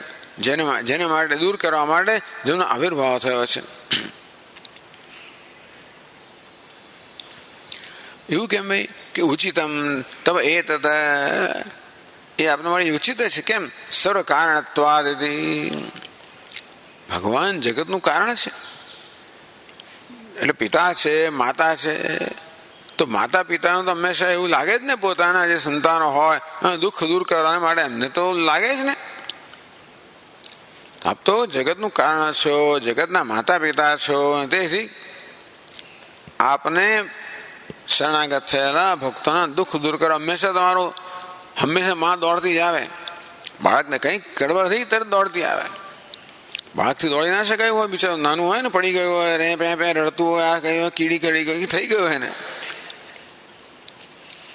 [SPEAKER 1] જેને માટે દૂર કરવા માટે જેમનો આવિર્ભાવ થયો છે. એવું કેમ ભાઈ કે ઉચિતમ તબ એ તત, એ આપણા માટે ઉચિત છે. કેમ? સર્વ કારણત્વાદિ, ભગવાન જગતનું કારણ છે. એટલે પિતા છે, માતા છે, તો માતા પિતાનું તો હંમેશા એવું લાગે જ ને, પોતાના જે સંતાનો હોય દુઃખ દૂર કરવા માટે એમને તો લાગે જ ને. આપ તો જગતનું કારણ છો, જગતના માતા પિતા છો. તેથી આપને શરણાગત થયેલા ભક્તોના દુઃખ દૂર કરવા હંમેશા તમારું, હંમેશા માં દોડતી જ આવે. બાળકને કંઈક ગડબડ થઈ તરત દોડતી આવે. બાળકથી દોડી ના શકાય હોય, બિચારું નાનું હોય ને, પડી ગયું હોય, રે પે રડતું હોય, આ કઈ હોય, કીડી કડી ગઈ, થઈ ગયું હોય ને,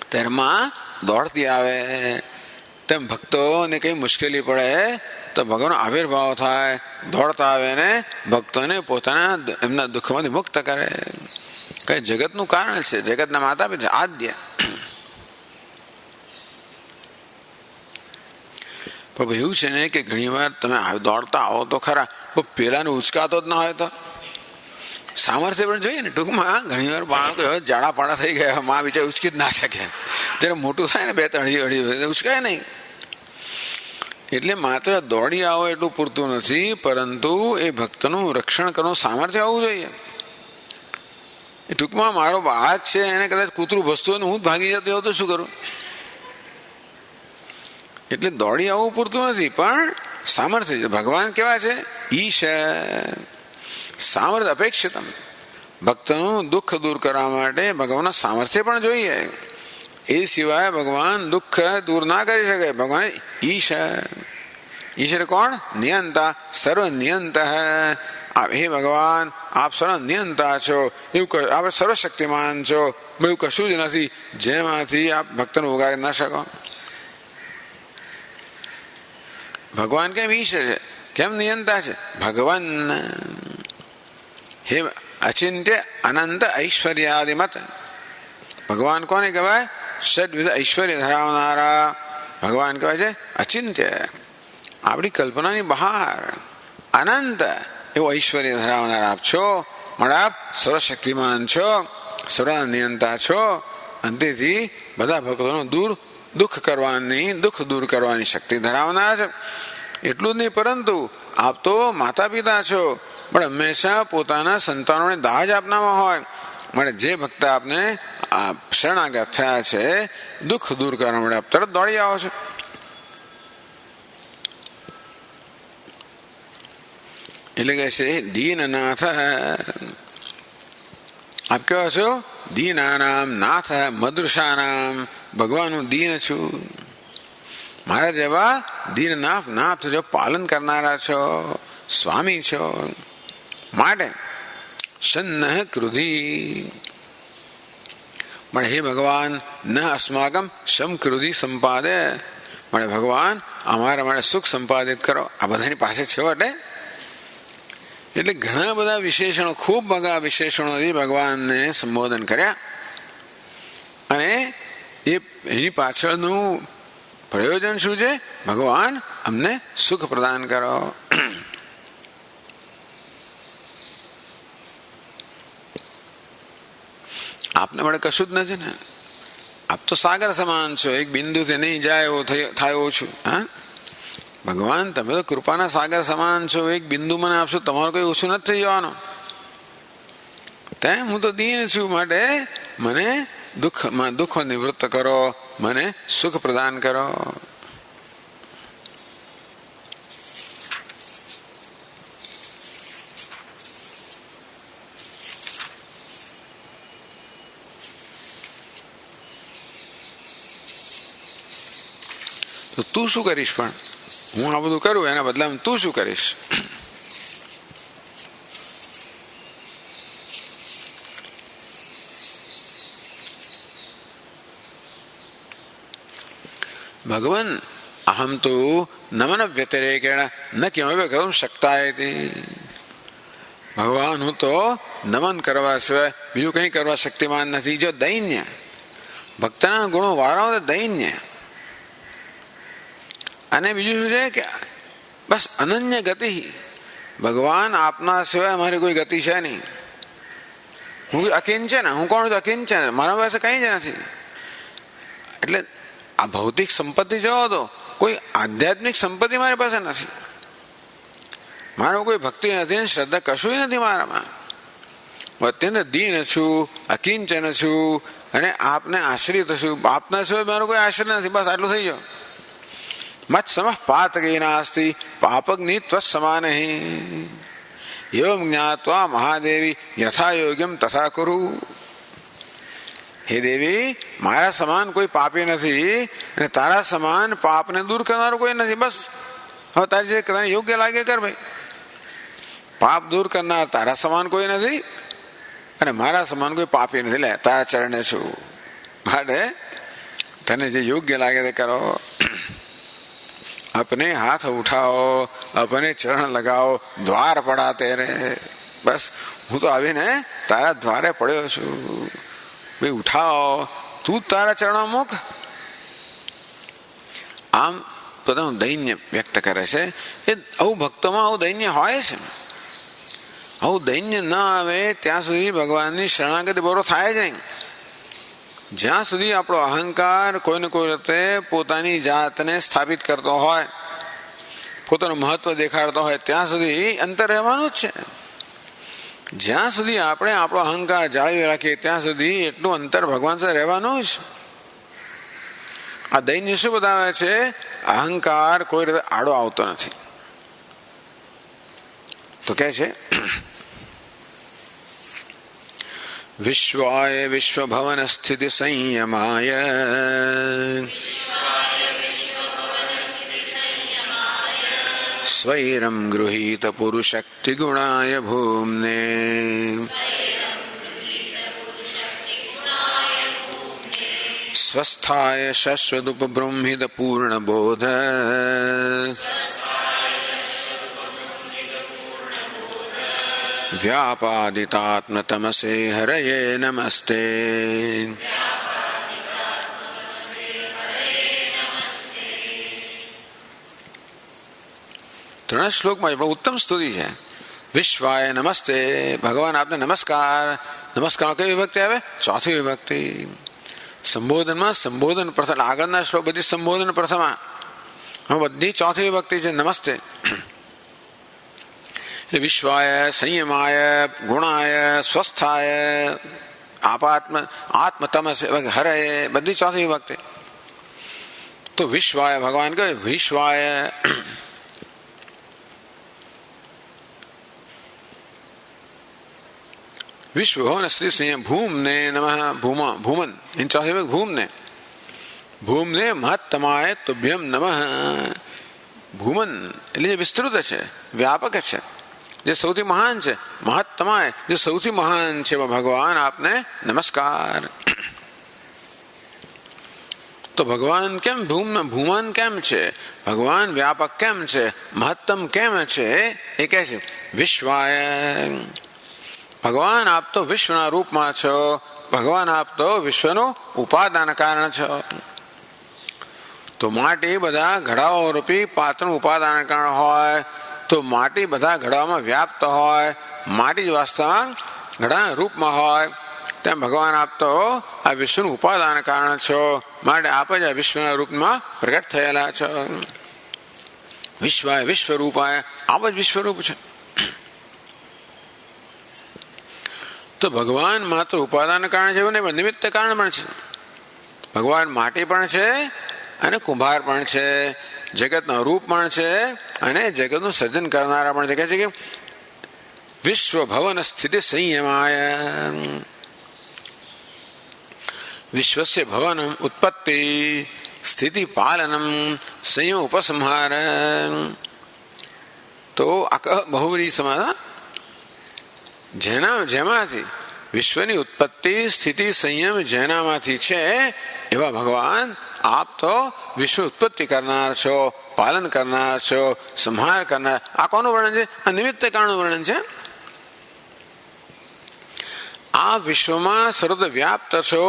[SPEAKER 1] ત્યારે માં દોડતી આવે. તેમ ભક્તોને કઈ મુશ્કેલી પડે તો ભગવાનનો આવિર્ભાવ થાય, દોડતા આવે ને ભક્તોને પોતાના એમના દુઃખમાંથી મુક્ત કરે. કઈ જગતનું કારણ છે, જગતના માતા પિતા આદ્ય. પણ એવું છે ને કે ઘણી વાર તમે દોડતા આવો તો ખરા, પેલાને ઉચકાતો જ ના હોય તો સામર્થ્ય પણ જોઈએ ને. ટૂંકમાં ઘણી વાર બાળકો હવે જાડા પાડા થઈ ગયા, માં બિચાર ઉચકી જ ના શકે. જ્યારે મોટું થાય ને 2-3 ઉચકાય નહીં. એટલે માત્ર દોડી આવો એટલું પૂરતું નથી, પરંતુ એ ભક્તનું રક્ષણ કરવાનું સામર્થ્ય આવવું જોઈએ. એ ટૂંકમાં મારો બાળક છે, એને કદાચ કૂતરું ભસતું હોય ને હું ભાગી જતો હોઉં તો શું કરું? એટલે દોડી આવવું પૂરતું નથી, પણ સામર્થ્ય. ભગવાન કેવા છે? ઈશ સામર્થ્ય અપેક્ષિતમ. ભક્તનું દુઃખ દૂર કરવા માટે ભગવાનના સામર્થ્ય પણ જોઈએ. એ સિવાય ભગવાન દુઃખ દૂર ના કરી શકે. ભગવાન ઈશ. ઈશ્વર કોણ? નિયંતા, સર્વ નિયંત. હે ભગવાન, આપ સર્વ નિયંતા છો, એવું આપ સર્વશક્તિમાન છો, એવું કશું જ નથી જેમાંથી આપ ભક્તને ઉગારી ના શકો. ભગવાન કેમ ઈશ્વર છે? કેમ નિયંતા છે? ભગવાન હે અચિંત્ય અનંત ઐશ્વર્યાદિમત. ભગવાન કોને કહેવાય? ષડવિધ ઐશ્વર્ય ધરાવનારા ભગવાન કહેવાય છે અચિંત્ય. આપણી કલ્પનાની બહાર અનંત એવું ઐશ્વર્ય ધરાવનારા આપ છો. મળે આપ સર્વશક્તિમાન છો, સર્વ નિયંતા છો. અંતેથી બધા ભક્તોનું દુઃખ દૂર કરવાની શક્તિ ધરાવનાર છે. એટલું જ નહીં, પરંતુ આપ તો માતા પિતા છો, પણ હંમેશા પોતાના સંતાનોને દાજ આપનામાં હોય. માટે જે ભક્ત આપને શરણાગત થયા છે, દુઃખ દૂર કરવા માટે આપ તરત દોડી આવો છો. એટલે કે છે દીનનાથ. આપ કેવા છો? દીનાનામ નાથ મદૃશાનામ. ભગવાનનું દીન છું, મારા જેવા દીનનાથ નાથ જો પાલન કરનારા છો, સ્વામી છો. માટે સન્નઃ ક્રુધિ. મળે હે ભગવાન, ન અસ્માકમ શમ ક્રુધિ સંપાદે. મળે ભગવાન અમારા માટે સુખ સંપાદિત કરો. આ બધાની પાસે છે એટલે ઘણા બધા વિશેષણો, ખૂબ બધા વિશેષણોથી ભગવાનને સંબોધન કર્યા. અને એની પાછળનું પ્રયોજન શું છે? ભગવાન અમને સુખ પ્રદાન કરો. આપને મળે કશું જ નથી ને. આપ તો સાગર સમાન છો, એક બિંદુથી નહીં જાય એવો થાય ઓછું. હા ભગવાન, તમે તો કૃપાના સાગર સમાન છો, એક બિંદુ મને આપશો, તમારું કઈ ઓછું નથી થઈ જવાનું. તેમ હું તો દીન છું, માટે મને દુઃખ નિવૃત્ત કરો, મને સુખ પ્રદાન કરો. તો તું શું કરીશ? પણ હું આ બધું કરું એના બદલામાં તું શું કરીશ? ભગવાન અહમ તો નમન વ્યતિરેકેણ ન કિમપી કર્તું શક્તાયતે. ભગવાન હું તો નમન કરવા સિવાય બીજું કંઈ કરવા શક્તિમાન નથી. જો દૈન્ય ભક્તના ગુણો વાળો દૈન્ય, અને બીજું શું છે કે બસ અનન્ય ગતિ. ભગવાન આપના સિવાય અમારી કોઈ ગતિ છે નહીં. હું અકિંચન, હું કોણ છું? અકિંચન, મારા પાસે કંઈ જ નથી. એટલે આ ભૌતિક સંપત્તિ જવા દો, કોઈ આધ્યાત્મિક સંપત્તિ મારી પાસે નથી. મારો કોઈ ભક્તિ નથી, શ્રદ્ધા કશું નથી મારામાં. હું અત્યંત દીન છું, અકિંચન છું, અને આપને આશ્રિત છું. આપના સિવાય મારો કોઈ આશ્રય નથી. બસ આટલું થઈ ગયો. મત સમઃ પાતકી નાસ્તિ પાપગ્નિ ત્વત્સમાનહિ એવં જ્ઞાત્વા મહાદેવી યથા યોગ્યમ તથા કુરુ. હે દેવી, મારા સમાન કોઈ પાપી નથી, અને તારા સમાન પાપને દૂર કરનારું કોઈ નથી. બસ હવે તારી જે તને યોગ્ય લાગે કર ભાઈ. પાપ દૂર કરનાર તારા સમાન કોઈ નથી, અને મારા સમાન કોઈ પાપી નથી. લે તારા ચરણે છું, માટે તને જે યોગ્ય લાગે તે કરો. अपने हाथ उठाओ, अपने चरण लगाओ, द्वार पड़ा तेरे. बस હું તો આવીને તારા દ્વારે પડ્યો છું ભાઈ, ઉઠાવો, તું તારા ચરણો મૂક. આમ પોતાનું દૈન્ય વ્યક્ત કરે છે. એ આવું ભક્તોમાં આવું દૈન્ય હોય છે. આવું દૈન્ય ન આવે ત્યાં સુધી ભગવાનની શરણાગતિ બરો થાય જ નહીં. જ્યાં સુધી આપણો અહંકાર કોઈને કોઈ રીતે પોતાની જાતને સ્થાપિત કરતો હોય, પોતાનું મહત્વ દેખાડતો હોય, ત્યાં સુધી અંતર રહેવાનું જ છે. જ્યાં સુધી આપણે આપણો અહંકાર જાળવી રાખીએ ત્યાં સુધી એટલું અંતર ભગવાન સાથે રહેવાનું જ. આ દૈન્ય શું બતાવે છે? અહંકાર કોઈ રીતે આડો આવતો નથી. તો કે છે વિશ્વાય વિશ્વભવન સ્થિતિ સંયમાય સ્વૈરમ ગૃહીત પુરુષક્તિ ગુણાય ભૂમ્ને સ્વસ્થાય શશ્વદુપબૃંહિત પૂર્ણબોધ વ્યાપાદિતાત્મતમસે હરયે નમસ્તે. 3 શ્લોકમાં ઉત્તમ સ્તુતિ છે. વિશ્વાય નમસ્તે, ભગવાન આપને નમસ્કાર. નમસ્કાર કઈ વિભક્તિ આવે? ચોથી વિભક્તિ. સંબોધનમાં સંબોધન પ્રથમ, આગળના શ્લોક બધી સંબોધન પ્રથમા, બધી ચોથી વિભક્તિ છે નમસ્તે. વિશ્વાય સંયમાય ગુણાય સ્વસ્થાય આત્મતમસે હરયે, બધી ચોથી વિભક્તિ. તો વિશ્વાય ભગવાન કહે વિશ્વાય વિશ્વ ભવન શ્રી સિંહ ભૂમને નમઃ. ભૂમન એની ચોથી ભૂમને. ભૂમને મહત્તમાય તુભ્યમ નમઃ. ભૂમન એટલે જે વિસ્તૃત છે, વ્યાપક છે, જે સૌથી મહાન છે. મહત્તમાય જે સૌથી મહાન છે ભગવાન, આપને નમસ્કાર. તો ભગવાન કેમ ભૂમન કેમ છે? ભગવાન વ્યાપક કેમ છે? મહત્તમ કેમ છે? એ કહે છે વિશ્વાય. ભગવાન આપ તો વિશ્વના રૂપમાં છો. ભગવાન આપ તો વિશ્વનું ઉપાદાન કારણ છો. તો માટી બધા ઘડાઓ રૂપી પાત્રનું ઉપાદાન કારણ હોય, તો માટી બધા ઘડાઓમાં વ્યાપ્ત હોય, માટી જ વાસ્તવમાં ઘડાના રૂપમાં હોય, તેમ ભગવાન આપ તો આ વિશ્વનું ઉપાદાન કારણ છો. માટે આપ જ આ વિશ્વના રૂપમાં પ્રગટ થયેલા છો. વિશ્વાય વિશ્વરૂપાય, આપ જ વિશ્વરૂપ છે. તો ભગવાન માત્ર ઉપાદાન કારણ છે એવું નહીં, નિમિત્ત કારણ પણ છે. ભગવાન માટી પણ છે અને કુંભાર પણ છે, જગતના રૂપ પણ છે અને જગતનું સર્જન કરનારા પણ છે. કહે છે કે વિશ્વ ભવન સ્થિતિ સંયમાય. વિશ્વસ્ય ભવનમ ઉત્પત્તિ સ્થિતિ પાલનમ સંયમ ઉપસંહાર. તો બહુવ્રીહી સમાસ, જેમાંથી વિશ્વની ઉત્પત્તિ સ્થિતિ સંયમ જેનામાંથી છે એવા ભગવાન આપ તો વિશ્વ ઉત્પત્તિ કરનાર છો, પાલન કરનાર છો, સંહાર કરનાર. આ કોનું વર્ણન છે? આ નિમિત્ત કારણનું વર્ણન છે. આ વિશ્વમાં સર્વત્ર વ્યાપ્ત છો,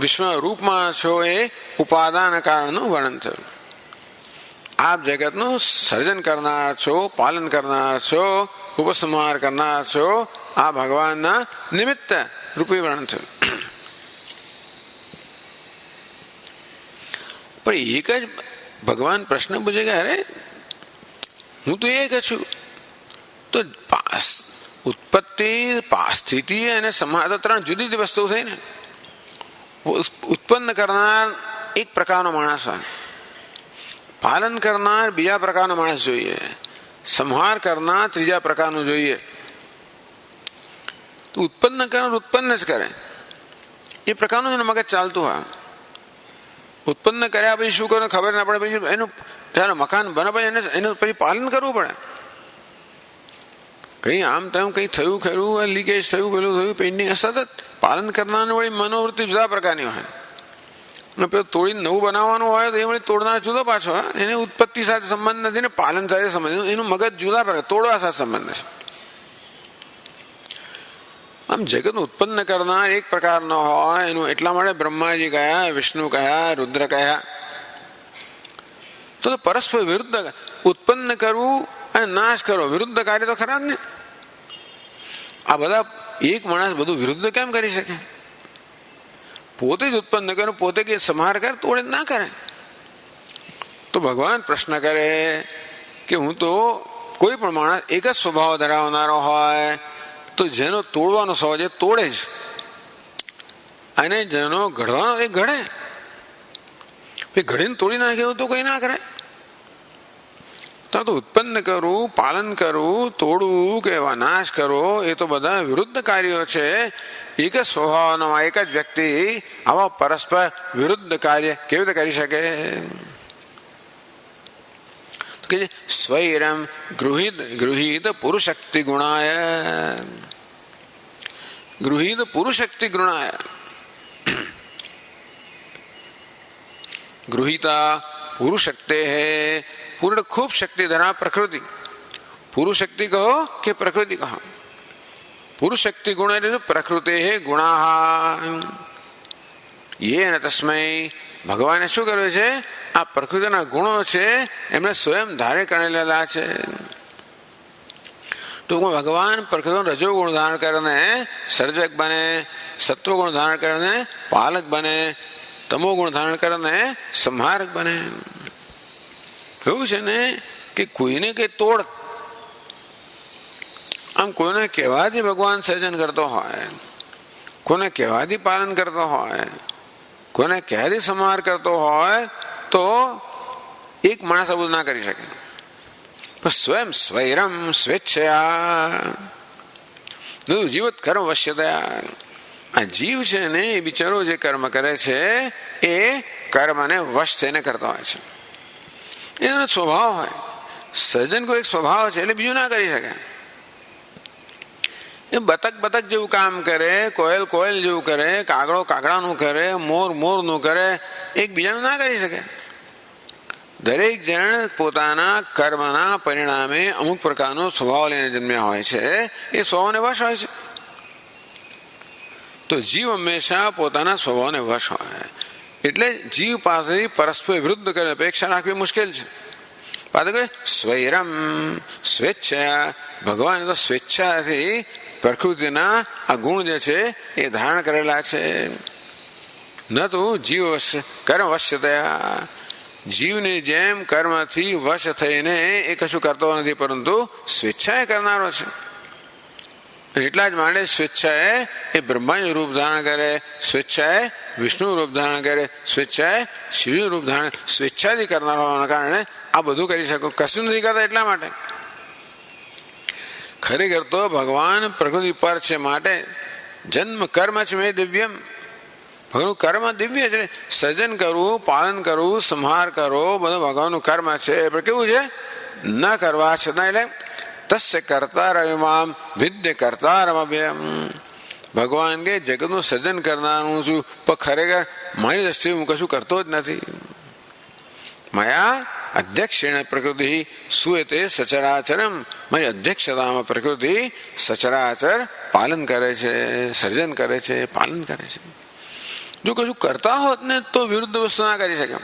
[SPEAKER 1] વિશ્વ રૂપમાં છો, એ ઉપાદાન કારણનું વર્ણન થયું. આપ જગતનું સર્જન કરનાર છો, પાલન કરનાર છો, ઉપસંહાર કરનાર છો. આ ભગવાનના નિમિત્ત રૂપે વર્ણન થયું. પણ એક જ ભગવાન પ્રશ્ન પૂછે કે અરે હું તો એક છું, તો ઉત્પત્તિ, સ્થિતિ અને સંહાર તો ત્રણ જુદી જુદી વસ્તુ થઈ ને. ઉત્પન્ન કરનાર એક પ્રકારનો માણસ હોય, પાલન કરનાર બીજા પ્રકારનો માણસ જોઈએ, સંહાર કરનાર ત્રીજા પ્રકારનું જોઈએ. તો ઉત્પન્ન કરનાર ઉત્પન્ન જ કરે એ પ્રકારનું એનું મગજ ચાલતું હોય. ઉત્પન્ન કર્યા પછી શું કરવું ખબર ના પડે, પછી એનું જ્યારે મકાન બને પછી એનું પછી પાલન કરવું પડે. કઈ આમ તેમ કઈ થયું ખરું, લીકેજ થયું, પેલું થયું, પેઇન્ટિંગ, સતત પાલન કરનારની વળી મનોવૃત્તિ જુદા પ્રકારની હોય. અને પેલું તોડીને નવું બનાવવાનું હોય તો એ વળી તોડનાર જુદો પાછો. એને ઉત્પત્તિ સાથે સંબંધ નથી ને પાલન સાથે સંબંધ, એનું મગજ જુદા પ્રકાર, તોડવા સાથે સંબંધ છે. આમ જગતનું ઉત્પન્ન કરનાર એક પ્રકારનો હોય, એનું એટલા માટે બ્રહ્માજી કયા, વિષ્ણુ કયા, રુદ્ર કયા. તો પરસ્પર વિરુદ્ધ. ઉત્પન્ન કરવું અને નાશ કરવો વિરુદ્ધ કાર્ય તો ખરા જ ને. આ બધા એક માણસ બધું વિરુદ્ધ કેમ કરી શકે? પોતે જ ઉત્પન્ન કરે, પોતે કે સંહાર કરે, તોડે ના કરે. તો ભગવાન પ્રશ્ન કરે કે હું તો કોઈ પણ માણસ એક જ સ્વભાવ ધરાવનારો હોય તો જેનો તોડવાનો સ્વભાવ છે તોડે જ, અને જેનો ઘડવાનો એ ઘડે. ઘડીને તોડી નાખે એવું તો કઈ ના કરે. તો ઉત્પન્ન કરવું, પાલન કરવું, તોડવું કે નાશ કરવો એ તો બધા વિરુદ્ધ કાર્યો છે. એક જ સ્વભાવનો એક જ વ્યક્તિ આવા પરસ્પર વિરુદ્ધ કાર્ય કેવી રીતે કરી શકે? કે સ્વૈરમ ગૃહીત પુરુષક્તિ ગુણાય, ગૃહીત પુરુષક્તિ ગુણાય. ગૃહીતા પુરુષક્તે હે, પૂर्ण खूब शक्ति धरा प्रकृति. पुरुष शक्ति कहो कि प्रकृति कहो. पुरुष शक्ति गुण प्रकृति है गुणा. ये न तस्मय ભગવાને શું કર્યું છે? આ પ્રકૃતિના ગુણો છે એમને સ્વયં ધારે કરેલા છે. ટૂંકમાં ભગવાન પ્રકૃતિનો રજોગુણ ધારણ કરીને સર્જક બને, સત્વગુણ ધારણ કરીને પાલક બને, તમોગુણ ધારણ કરીને સંહારક બને. એવું છે ને કે કોઈને કઈ તોડ, આમ કોઈને કહેવાથી ભગવાન સર્જન કરતો હોય, કોઈને કહેવાથી પાલન કરતો હોય, કોઈને કહેવાથી સંહાર કરતો હોય તો એક માણસ આ બધું ના કરી શકે. પણ સ્વયં સ્વૈરમ સ્વેચ્છયા જીવત કર્મ વશ્યતયા. આ જીવ છે ને એ બિચારો જે કર્મ કરે છે એ કર્મને વશ થઈને કરતો હોય છે. એનો સ્વભાવ હોય. સર્જન કોઈ એક સ્વભાવ છે એટલે બીજું ના કરી શકે. એ બતક બતક જેવું કામ કરે, કોયલ કોયલ જેવું કરે, કાગડો કાગડાનું કરે, મોર મોરનું કરે, એકબીજાનું ના કરી શકે. દરેક જણ પોતાના કર્મના પરિણામે અમુક પ્રકારનો સ્વભાવ લઈને જન્મ્યા હોય છે. એ સ્વભાવને વશ હોય છે. તો જીવ હંમેશા પોતાના સ્વભાવને વશ હોય. એટલે જીવ પાસેથી પરસ્પર વિરુદ્ધ કરે અપેક્ષા રાખવી મુશ્કેલ છે. સ્વૈરમ સ્વેચ્છા. ભગવાન તો સ્વેચ્છાથી પ્રકૃતિના આ ગુણ જે છે એ ધારણ કરેલા છે. ન તો જીવ કર્મ વશ્ય થયા. જીવની જેમ કર્મથી વશ થઈને એ કશું કરતો નથી, પરંતુ સ્વેચ્છાએ કરનારો છે. એટલા જ માટે સ્વેચ્છાએ એ બ્રહ્માનું રૂપ ધારણ કરે, સ્વેચ્છાએ વિષ્ણુ રૂપ ધારણ કરે, સ્વેચ્છાએ શિવનું રૂપ ધારણ, સ્વેચ્છાથી કરનાર હોવાના કારણે આ બધું કરી શકો. કશું નથી કરતા એટલા માટે. ખરેખર તો ભગવાન પ્રકૃતિ પર છે માટે જન્મ કર્મ છે મેં દિવ્યમ. ભગવાનનું કર્મ દિવ્ય છે. સર્જન કરવું, પાલન કરવું, સંહાર કરવો બધું ભગવાનનું કર્મ છે. પણ કેવું છે? ન કરવા છતાં એટલે તસ્ય કર્તા રવિમામ વિદ્ય કર્તા રમભ્યમ. ભગવાન કે જગતનું સર્જન કરનારું છું, પણ ખરેખર મારી દ્રષ્ટિએ હું કશું કરતો જ નથી. માયા અધ્યક્ષેણ પ્રકૃતિ સુએતે સચરાચરમ, મારી અધ્યક્ષતામાં પ્રકૃતિ સચરાચર પાલન કરે છે, સર્જન કરે છે, પાલન કરે છે. જો કશું કરતા હોત ને તો વિરુદ્ધ વસ્તુ ના કરી શકે.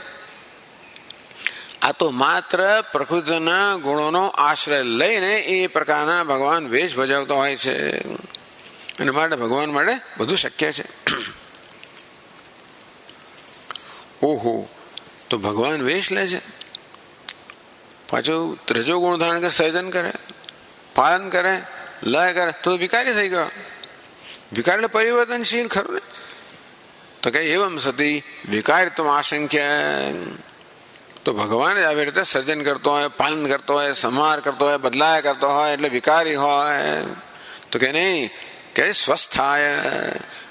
[SPEAKER 1] આ તો માત્ર પ્રકૃતિના ગુણોનો આશ્રય લઈને એ પ્રકારના ભગવાન વેશ ભજવતો હોય છે, અને માટે ભગવાન માટે બધું શક્ય છે. ઓહો, તો ભગવાન વેશ લે છે, પાછું ત્રીજો ગુણ ધારણ કરે, સર્જન કરે, પાલન કરે, લય કરે, તો વિકારી થઈ ગયો. વિકાર એટલે પરિવર્તનશીલ ખરું ને. તો કે એવમ સતી વિકારિત્વ આશંક્ય, તો ભગવાન જ આવી રીતે સર્જન કરતો હોય, પાલન કરતો હોય, સંહાર કરતો હોય, બદલાય કરતો હોય, એટલે વિકારી હોય. તો કે નહીં, કે સ્વસ્થાય,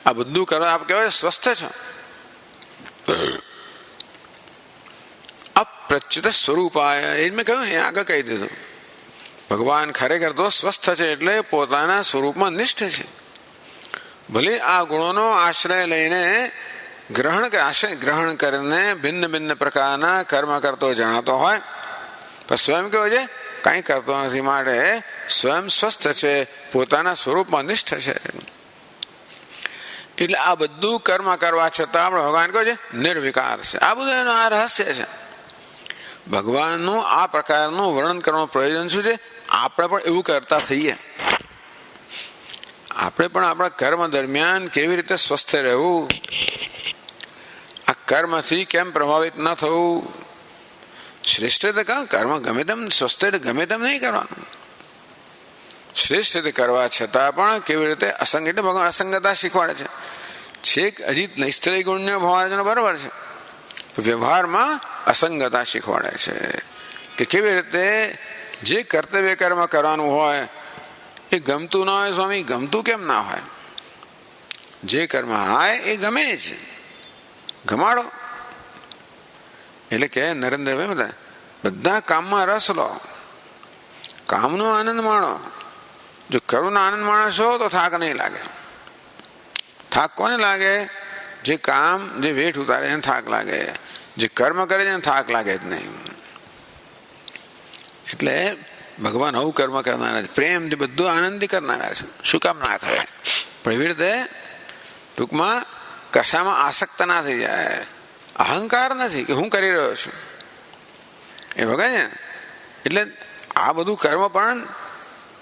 [SPEAKER 1] આ બધું કરો આપ કહેવાય સ્વસ્થ છો. અપ્રચ્યુત સ્વરૂપાય, એ જ મેં કહ્યું ને, આગળ કહી દીધું. ભગવાન ખરેખર તો સ્વસ્થ છે, એટલે પોતાના સ્વરૂપમાં નિષ્ઠ છે. ભલે આ ગુણોનો આશ્રય લઈને ગ્રહણ કરીને ભિન્ન ભિન્ન પ્રકારના કર્મ કરતો જણાતો હોય, પણ સ્વયં કેવો છે, કંઈ કરતો નથી. માટે સ્વયં સ્વસ્થ છે, પોતાના સ્વરૂપમાં નિષ્ઠ છે. એટલે આ બધું કર્મ કરવા છતાં આપણે ભગવાન કહે છે નિર્વિકાર છે. આ બધું એનું આ રહસ્ય છે. ભગવાનનું આ પ્રકારનું વર્ણન કરવાનું પ્રયોજન શું છે? આપણે પણ એવું કરતા થઈએ. આપણે પણ આપણા કર્મ દરમિયાન કેવી રીતે સ્વસ્થ રહેવું, આ કર્મથી કેમ પ્રભાવિત ન થવું. શ્રેષ્ઠ કર્મ ગમે તેમ સ્વસ્થ ગમે તેમ નહીં કરવાનું. શ્રેષ્ઠ કરવા છતાં પણ કેવી રીતે અસંગ, એટલે ભગવાન અસંગતા શીખવાડે છે. છેક હજી નૈસ્ત્રીય ગુણ્ય ભાવાર્જનો બરાબર છે, વ્યવહારમાં અસંગતા શીખવાડે છે કે કેવી રીતે જે કર્તવ્ય કર્મ કરવાનું હોય એ ગમતું ના હોય. સ્વામી, ગમતું કેમ ના હોય? જે કર્મ હોય એ ગમે છે, ગમાડો. એટલે કે નરેન્દ્રભાઈ બધા કામમાં રસ લો, કામનો આનંદ માણો. જો કર્મનો આનંદ માણશો તો થાક નહીં લાગે. થાક કોને લાગે? જે કામ, જે વેઠ ઉતારે એને થાક લાગે. જે કર્મ કરે છે એને થાક લાગે જ નહીં. એટલે ભગવાન આવું કર્મ કરનારા છે, પ્રેમથી બધું આનંદથી કરનારા છે. શું કામ ના કરે? પણ એવી રીતે ટૂંકમાં કશામાં આસક્ત ના થઈ જાય. અહંકાર નથી કે હું કરી રહ્યો છું એ ભગવાન છે. એટલે આ બધું કર્મ પણ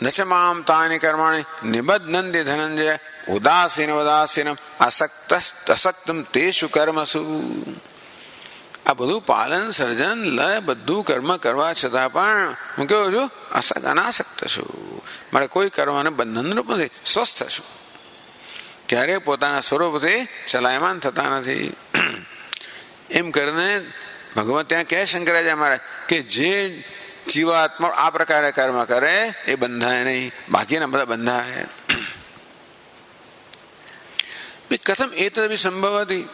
[SPEAKER 1] નચમામ તાની કર્માણી નિબધ્નંતિ ધનંજય ઉદાસીન ઉદાસીનમ અસક્તમ તેષુ કર્મસુ. આ બધું પાલન, સર્જન, લય બધું કર્મ કરવા છતાં પણ હું કેવું છું? અનાસક્ત છું. મારે કોઈ કર્મને બંધનરૂપ નથી, સ્વસ્થ છું. ક્યારેય પોતાના સ્વરૂપથી ચલાયમાન થતા નથી. એમ કરીને ભગવાન ત્યાં કહે શંકરાચાર્ય મહારાજ કે જે જીવાત્મા આ પ્રકારે કર્મ કરે એ બંધાય નહીં, બાકીના બધા બંધાય. કથમ એતદપી સંભવતી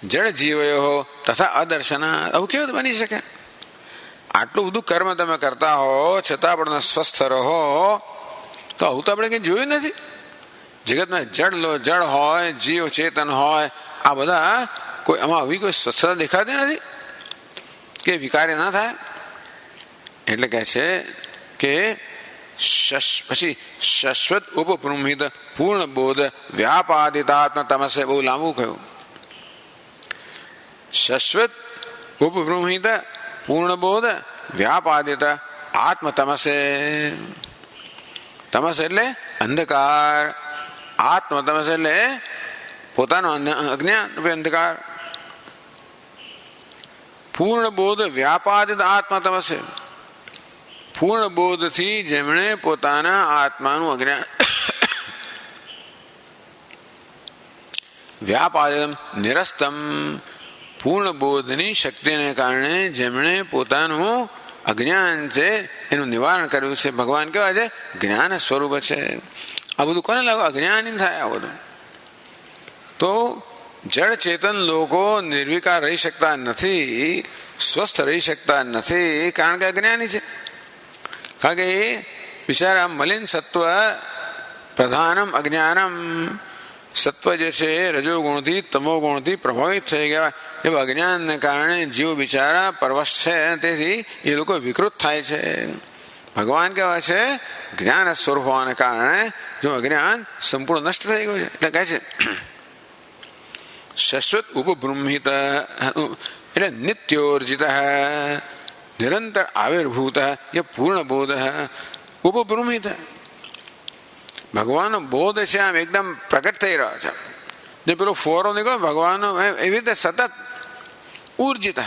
[SPEAKER 1] જડ જીવયો તથા અદર્શના. આવું કેવું બની શકે? આટલું બધું કર્મ તમે કરતા હો છતાં પણ સ્વસ્થ રહો, તો આવું તો આપણે કંઈ જોયું નથી. જગતમાં જડ હોય, જીવ ચેતન હોય, આ બધા કોઈ આમાં આવી કોઈ સ્વચ્છતા દેખાતી નથી કે વિકારી ના થાય. એટલે કહે છે કે પછી શાશ્વત ઉપબ્રહ્મિત પૂર્ણ બોધ વ્યાપાદિતાત્મ તમસે. બહુ લાંબુ કહ્યું. શાશ્વત ઉપબ્રહ્મિત પૂર્ણ બોધ વ્યાપાદિત આત્મ તમસે. તમસ એટલે અંધકાર, આત્મ તમસ એટલે પોતાનો અજ્ઞાન રૂપે અંધકાર. પૂર્ણ બોધ વ્યાપાદિત આત્મા તમસે. પૂર્ણ બોધથી જેમણે પોતાના આત્માનું અજ્ઞાન વ્યાપાદિતમ નિરસ્તમ. પૂર્ણ બોધની શક્તિને કારણે જેમણે પોતાનું અજ્ઞાન છે એનું નિવારણ કર્યું છે. ભગવાન કેવા છે? જ્ઞાન સ્વરૂપ છે. આ બધું કોને લાગે? અજ્ઞાની થાય આ બધું. તો જળ ચેતન લોકો નિર્વિકાર રહી શકતા નથી, સ્વસ્થ રહી શકતા નથી, કારણ કે અજ્ઞાની છે. કારણ કે એ બિચારા મલિન સત્વ પ્રધાનમ અજ્ઞાનમ, સત્વ જે છે એ રજોગુણથી તમોગુણથી પ્રભાવિત થઈ ગયા એવા અજ્ઞાનને કારણે જીવ બિચારા પરવશ છે, તેથી એ લોકો વિકૃત થાય છે. ભગવાન કહેવાય છે જ્ઞાન સ્વરૂપ હોવાને કારણે જો અજ્ઞાન સંપૂર્ણ નષ્ટ થઈ ગયું છે. એટલે કહે છે શાશ્વત ઉપબ્રહ્મિત એટલે નિત્યોર્જિત નિરંતર આવિર્ભૂત એ પૂર્ણબોધ ઉપબ્રહ્મિત. ભગવાનનો બોધ છે આમ એકદમ પ્રગટ થઈ રહ્યો છે. જે પેલો ફોરો નીકળ્યો ભગવાનનો એવી રીતે સતત ઉર્જિત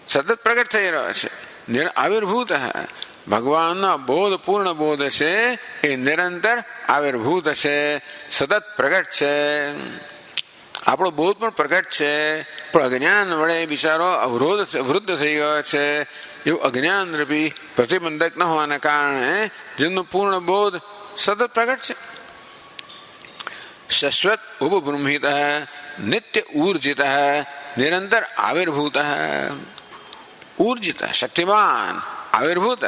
[SPEAKER 1] સતત પ્રગટ થઈ રહ્યો છે. આવિર્ભૂત ભગવાનનો બોધ પૂર્ણ બોધ છે એ નિરંતર આવિર્ભૂત છે, સતત પ્રગટ છે. આપણો બોધ પણ પ્રગટ છે, પણ અજ્ઞાન વડે બિચારો વૃદ્ધ થઈ ગયો છે. એવું અજ્ઞાન રૂપી પ્રતિબંધક ન હોવાના કારણે જેમનો પૂર્ણ બોધ સતત પ્રગટ છે. શાશ્વત ઉપબ્રહ્મિત નિત્ય ઉર્જિત નિરંતર આવિર્ભૂત ઉર્જિત શક્તિમાન આવિર્ભૂત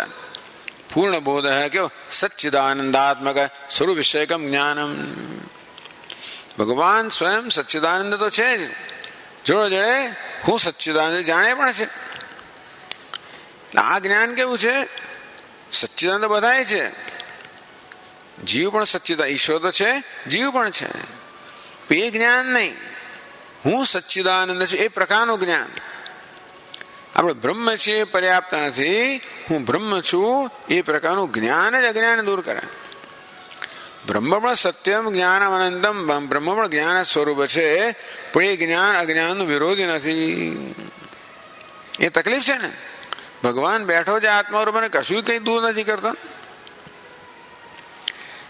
[SPEAKER 1] પૂર્ણ બોધ કેવો સચ્ચિદાનંદાત્મક સ્વરૂપ વિષયકમ જ્ઞાનમ. ભગવાન સ્વયં સચ્ચિદાનંદ તો છે જ, જોડે જોડે હું સચ્ચિદાનંદ જાણે પણ છે. આ જ્ઞાન કેવું છે? સચ્ચિદાનંદ બધાય છે, જીવ પણ સચ્ચિદાનંદ, ઈશ્વર તો છે, જીવ પણ છે. એ જ્ઞાન નહીં, હું સચ્ચિદાનંદ છું એ પ્રકારનું જ્ઞાન. આપણે બ્રહ્મ છીએ પર્યાપ્ત નથી, હું બ્રહ્મ છું એ પ્રકારનું જ્ઞાન જ અજ્ઞાન દૂર કરે. બ્રહ્મ પણ સત્યમ જ્ઞાનમ અનંતમ, બ્રહ્મ પણ જ્ઞાન સ્વરૂપ છે, પણ એ જ્ઞાન અજ્ઞાનનું વિરોધી નથી. એ તકલીફ છે ને. ભગવાન બેઠો છે આત્મારૂપ અને કશું કઈ દૂર નથી કરતા.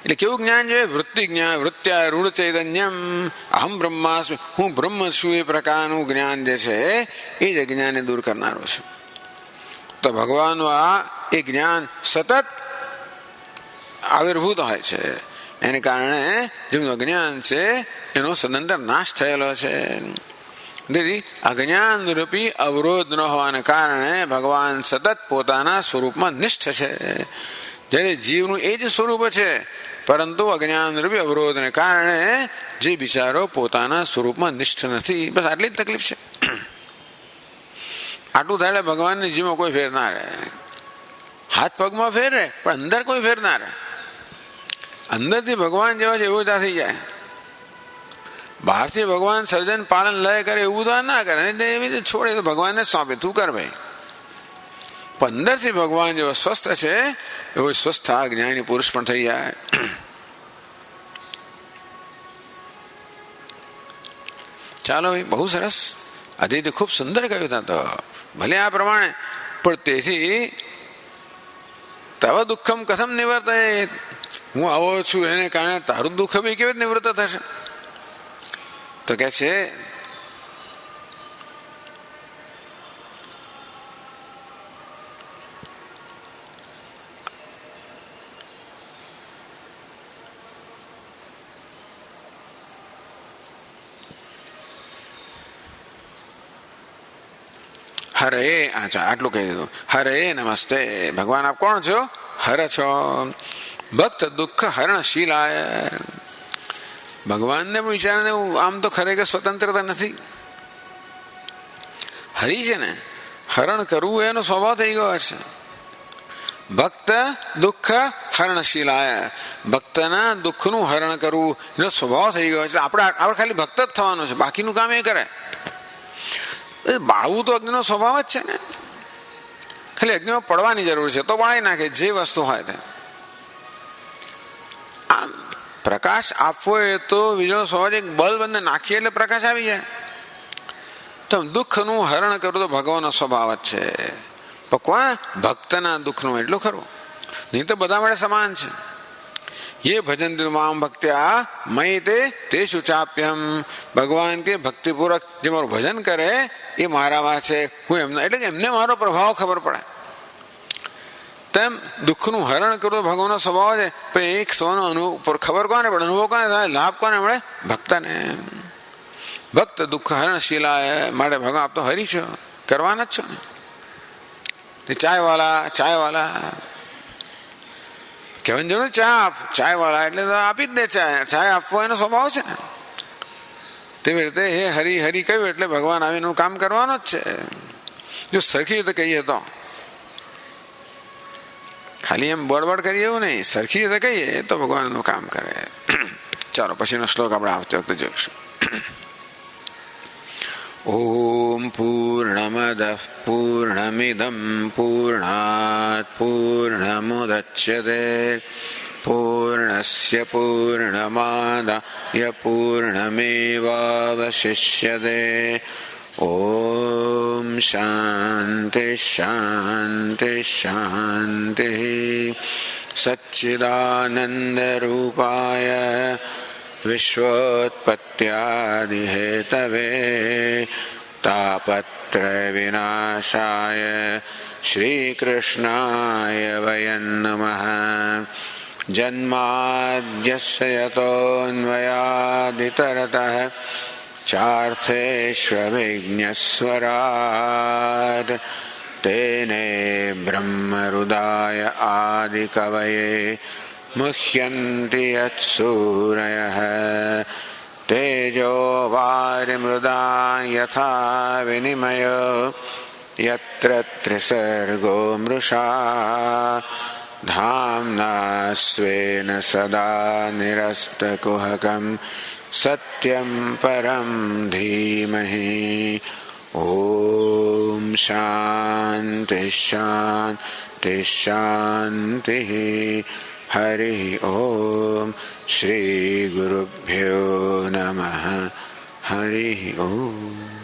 [SPEAKER 1] એટલે કેવું જ્ઞાન જોઈએ? વૃત્તિ જ્ઞાન, વૃત્ત્યા રૂઢ ચૈતન્યમ અહમ બ્રહ્માસ્મિ, હું બ્રહ્મ છું એ પ્રકારનું જ્ઞાન જે છે એ જ અજ્ઞાનને દૂર કરનારું છે. તો ભગવાનનું આ એ જ્ઞાન સતત આવિર્ભૂત હોય છે, એને કારણે જેમનું અજ્ઞાન છે એનો સદંતર નાશ થયેલો છે. તેથી અજ્ઞાન રૂપી અવરોધ ન હોવાને કારણે ભગવાન સતત પોતાના સ્વરૂપમાં નિષ્ઠ છે. જ્યારે જીવનું એ જ સ્વરૂપ છે, પરંતુ અજ્ઞાન રૂપી અવરોધને કારણે જે બિચારો પોતાના સ્વરૂપમાં નિષ્ઠ નથી. બસ આટલી જ તકલીફ છે. આટલું થાય ભગવાનની જીવમાં કોઈ ફેર ના રહે. હાથ પગમાં ફેર રહે પણ અંદર કોઈ ફેર ના રહે. અંદરથી ભગવાન જેવા છે એવું થઈ જાય. બહારથી ભગવાન સર્જન પાલન લય કરે એવું તો ના કરે, એવી રીતે છોડે તો ભગવાનને સોંપે, તું કર ભાઈ. પણ અંદરથી ભગવાન જેવો સ્વસ્થ છે એવો સ્વસ્થ આ જ્ઞાની પુરુષ પણ થઈ જાય. ચાલો ભાઈ, બહુ સરસ. અદિતિ ખૂબ સુંદર કહ્યું હતા. તો ભલે આ પ્રમાણે, પણ તેથી તવ દુઃખમ કથમ નિવર્તે, હું આવો છું એને કારણે તારું દુઃખ બી કેવી રીતે નિવૃત્ત થશે? તો કે છે હરે, અચ્છા આટલું કહી દીધું. હરે નમસ્તે. ભગવાન આપ કોણ છો? હર છો. ભક્ત દુઃખ હરણશીલાય. ભગવાનને પણ વિચારને આમ તો ખરેખર સ્વતંત્રતા નથી. હરી છે ને, હરણ કરવું એનો સ્વભાવ થઈ ગયો છે. ભક્ત દુઃખ હરણશીલાય, ભક્તના દુઃખનું હરણ કરવું એનો સ્વભાવ થઈ ગયો છે. આપણે ખાલી ભક્ત જ થવાનું છે, બાકીનું કામ એ કરે. બાળવું તો અગ્નિનો સ્વભાવ જ છે ને. ખાલી અગ્નિમાં પડવાની જરૂર છે તો બાળી નાખે જે વસ્તુ હોય તે. આમ પ્રકાશ આપવો એ તો વીજળીનો સ્વભાવ, એક બલ્બ અંદર નાખીએ એટલે પ્રકાશ આવી જાય. તો દુઃખનું હરણ કરવું તો ભગવાનનો સ્વભાવ જ છે. પણ કોણ? ભક્તના દુઃખનું એટલું ખરું. નહીં તો બધા માટે સમાન છે. ये भजन्ति माम भक्त्या मयि तेषु चाप्यहम. ભગવાન કે ભક્તિપૂર્વક જે મારું ભજન કરે એ મારામાં છે, હું એમના, એટલે કે એમને મારો પ્રભાવ ખબર પડે. તેમ દુઃખનું હરણ કરવું ભગવાનનો સ્વભાવ છે. પણ એક સ્વનો અનુભવ ખબર કોને પડે, અનુભવ કોને થાય, લાભ કોને મળે? ભક્તને. ભક્ત દુઃખ હરણશીલા માટે ભગવાન આપ તો હરી છો, કરવાના જ છો ને. તે ચાયવાલા કહેવાની જરૂર, ચા આપ. ચાય વાળા એટલે તો આપી જ દે. ચાય આપવો એનો સ્વભાવ છે. તેવી રીતે હે હરિ હરિ કહ્યું એટલે ભગવાન આવીને કામ કરવાનો જ છે. જો સરખી રીતે કહીએ તો, ખાલી એમ બળબડ કરીએ એવું નહીં, સરખી રીતે કહીએ તો ભગવાનનું કામ કરે. ચાલો પછીનો શ્લોક આપણે આવતી વખતે જોઈશું. ઓમ પૂર્ણમદ પૂર્ણમિદમ પૂર્ણાત પૂર્ણમુદચ્યતે પૂર્ણસ્ય પૂર્ણમાદાય પૂર્ણમેવાવશિષ્યતે. ઓમ શાંતિ શાંતિ શાંતિ. સચ્ચિદાનંદ રૂપાય વિશ્વોત્પત્યાદિહેતવે તાપત્રય વિનાશાય શ્રીકૃષ્ણાય વયં નમઃ. જન્માદ્યસ્ય યતોન્વયાદિતરતઃ ચાર્થેષ્વभिज्ञस्वराट् तेने ब्रह्महृदाय आदिकवये मुह्यन्ति यत्सूरयः. तेजो वारिमृदां यथा विनिमयो यत्र त्रिसर्गो मृषा धाम्ना स्वेन सदा निरस्तकुहकं सत्यं परं धीमहि. ओम शांति शांति शांति. हरि ओम. श्री गुरुभ्यो नमः. हरि ओम.